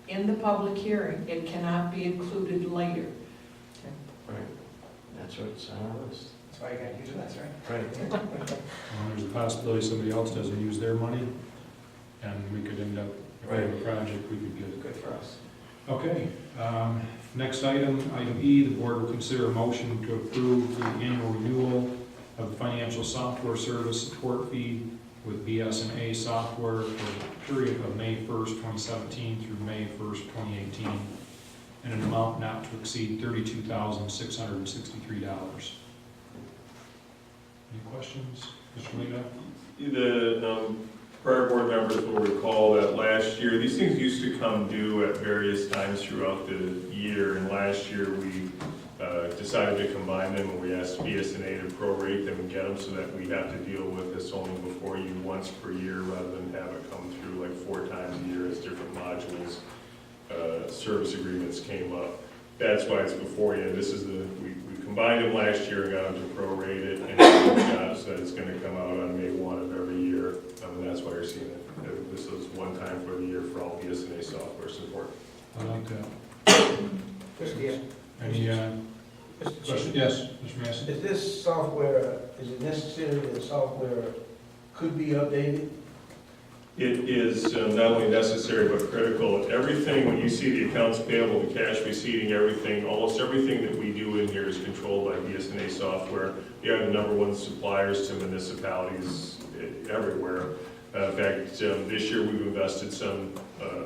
in the public hearing, it cannot be included later. Right. That's what's on our list. That's why you got to use this, right? Right. Well, there's a possibility somebody else doesn't use their money, and we could end up, if we have a project, we could get it. Good for us. Okay, next item, item E, the board will consider a motion to approve the annual renewal of the financial software service support fee with BS&A software for the period of May 1st, 2017 through May 1st, 2018, in an amount not to exceed $32,663. Any questions? Mr. Lena? The prior board members will recall that last year, these things used to come due at various times throughout the year, and last year we decided to combine them, and we asked BS&A to prorate them and get them so that we have to deal with this only before you once per year rather than have it come through like 4 times a year as different modules, service agreements came up. That's why it's before you. This is we combined them last year and got them to prorate it, and God said it's going to come out on May 1 of every year. And that's why you're seeing it. This is one time for the year for all BS&A software support. I like that. Yeah. Any questions? Yes, Mr. Mason? Is this software, is it necessary that the software could be updated? It is not only necessary but critical. Everything, when you see the accounts payable, the cash receipting, everything, almost everything that we do in here is controlled by BS&A software. We are the #1 suppliers to municipalities everywhere. In fact, this year we've invested some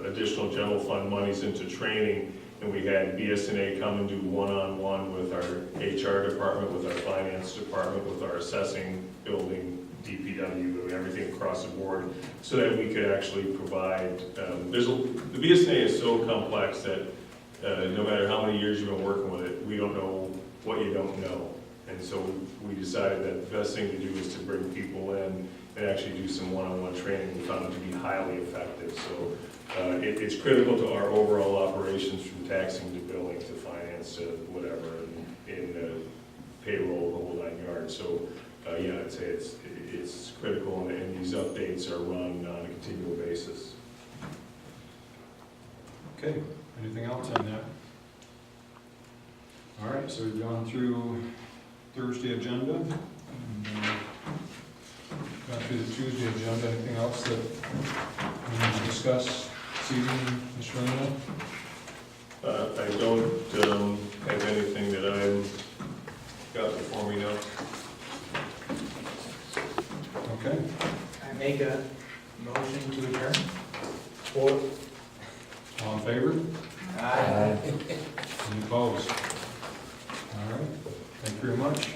additional general fund monies into training, and we had BS&A come and do one-on-one with our HR department, with our finance department, with our assessing, building, DPW, everything across the board, so that we could actually provide, the BS&A is so complex that no matter how many years you've been working with it, we don't know what you don't know. And so we decided that the best thing to do is to bring people in and actually do some one-on-one training. We found it to be highly effective. So it's critical to our overall operations, from taxing to billing to finance to whatever, in payroll, the whole 9 yards. So yeah, I'd say it's critical, and these updates are run on a continual basis. Okay, anything else on that? All right, so we've gone through Thursday agenda, and gone through the Tuesday agenda. Anything else that we need to discuss this evening, Mr. Randall? I don't have anything that I've got before me now. Okay, I make a motion to adjourn. all in favor? Aye. Any opposed? All right, thank you very much.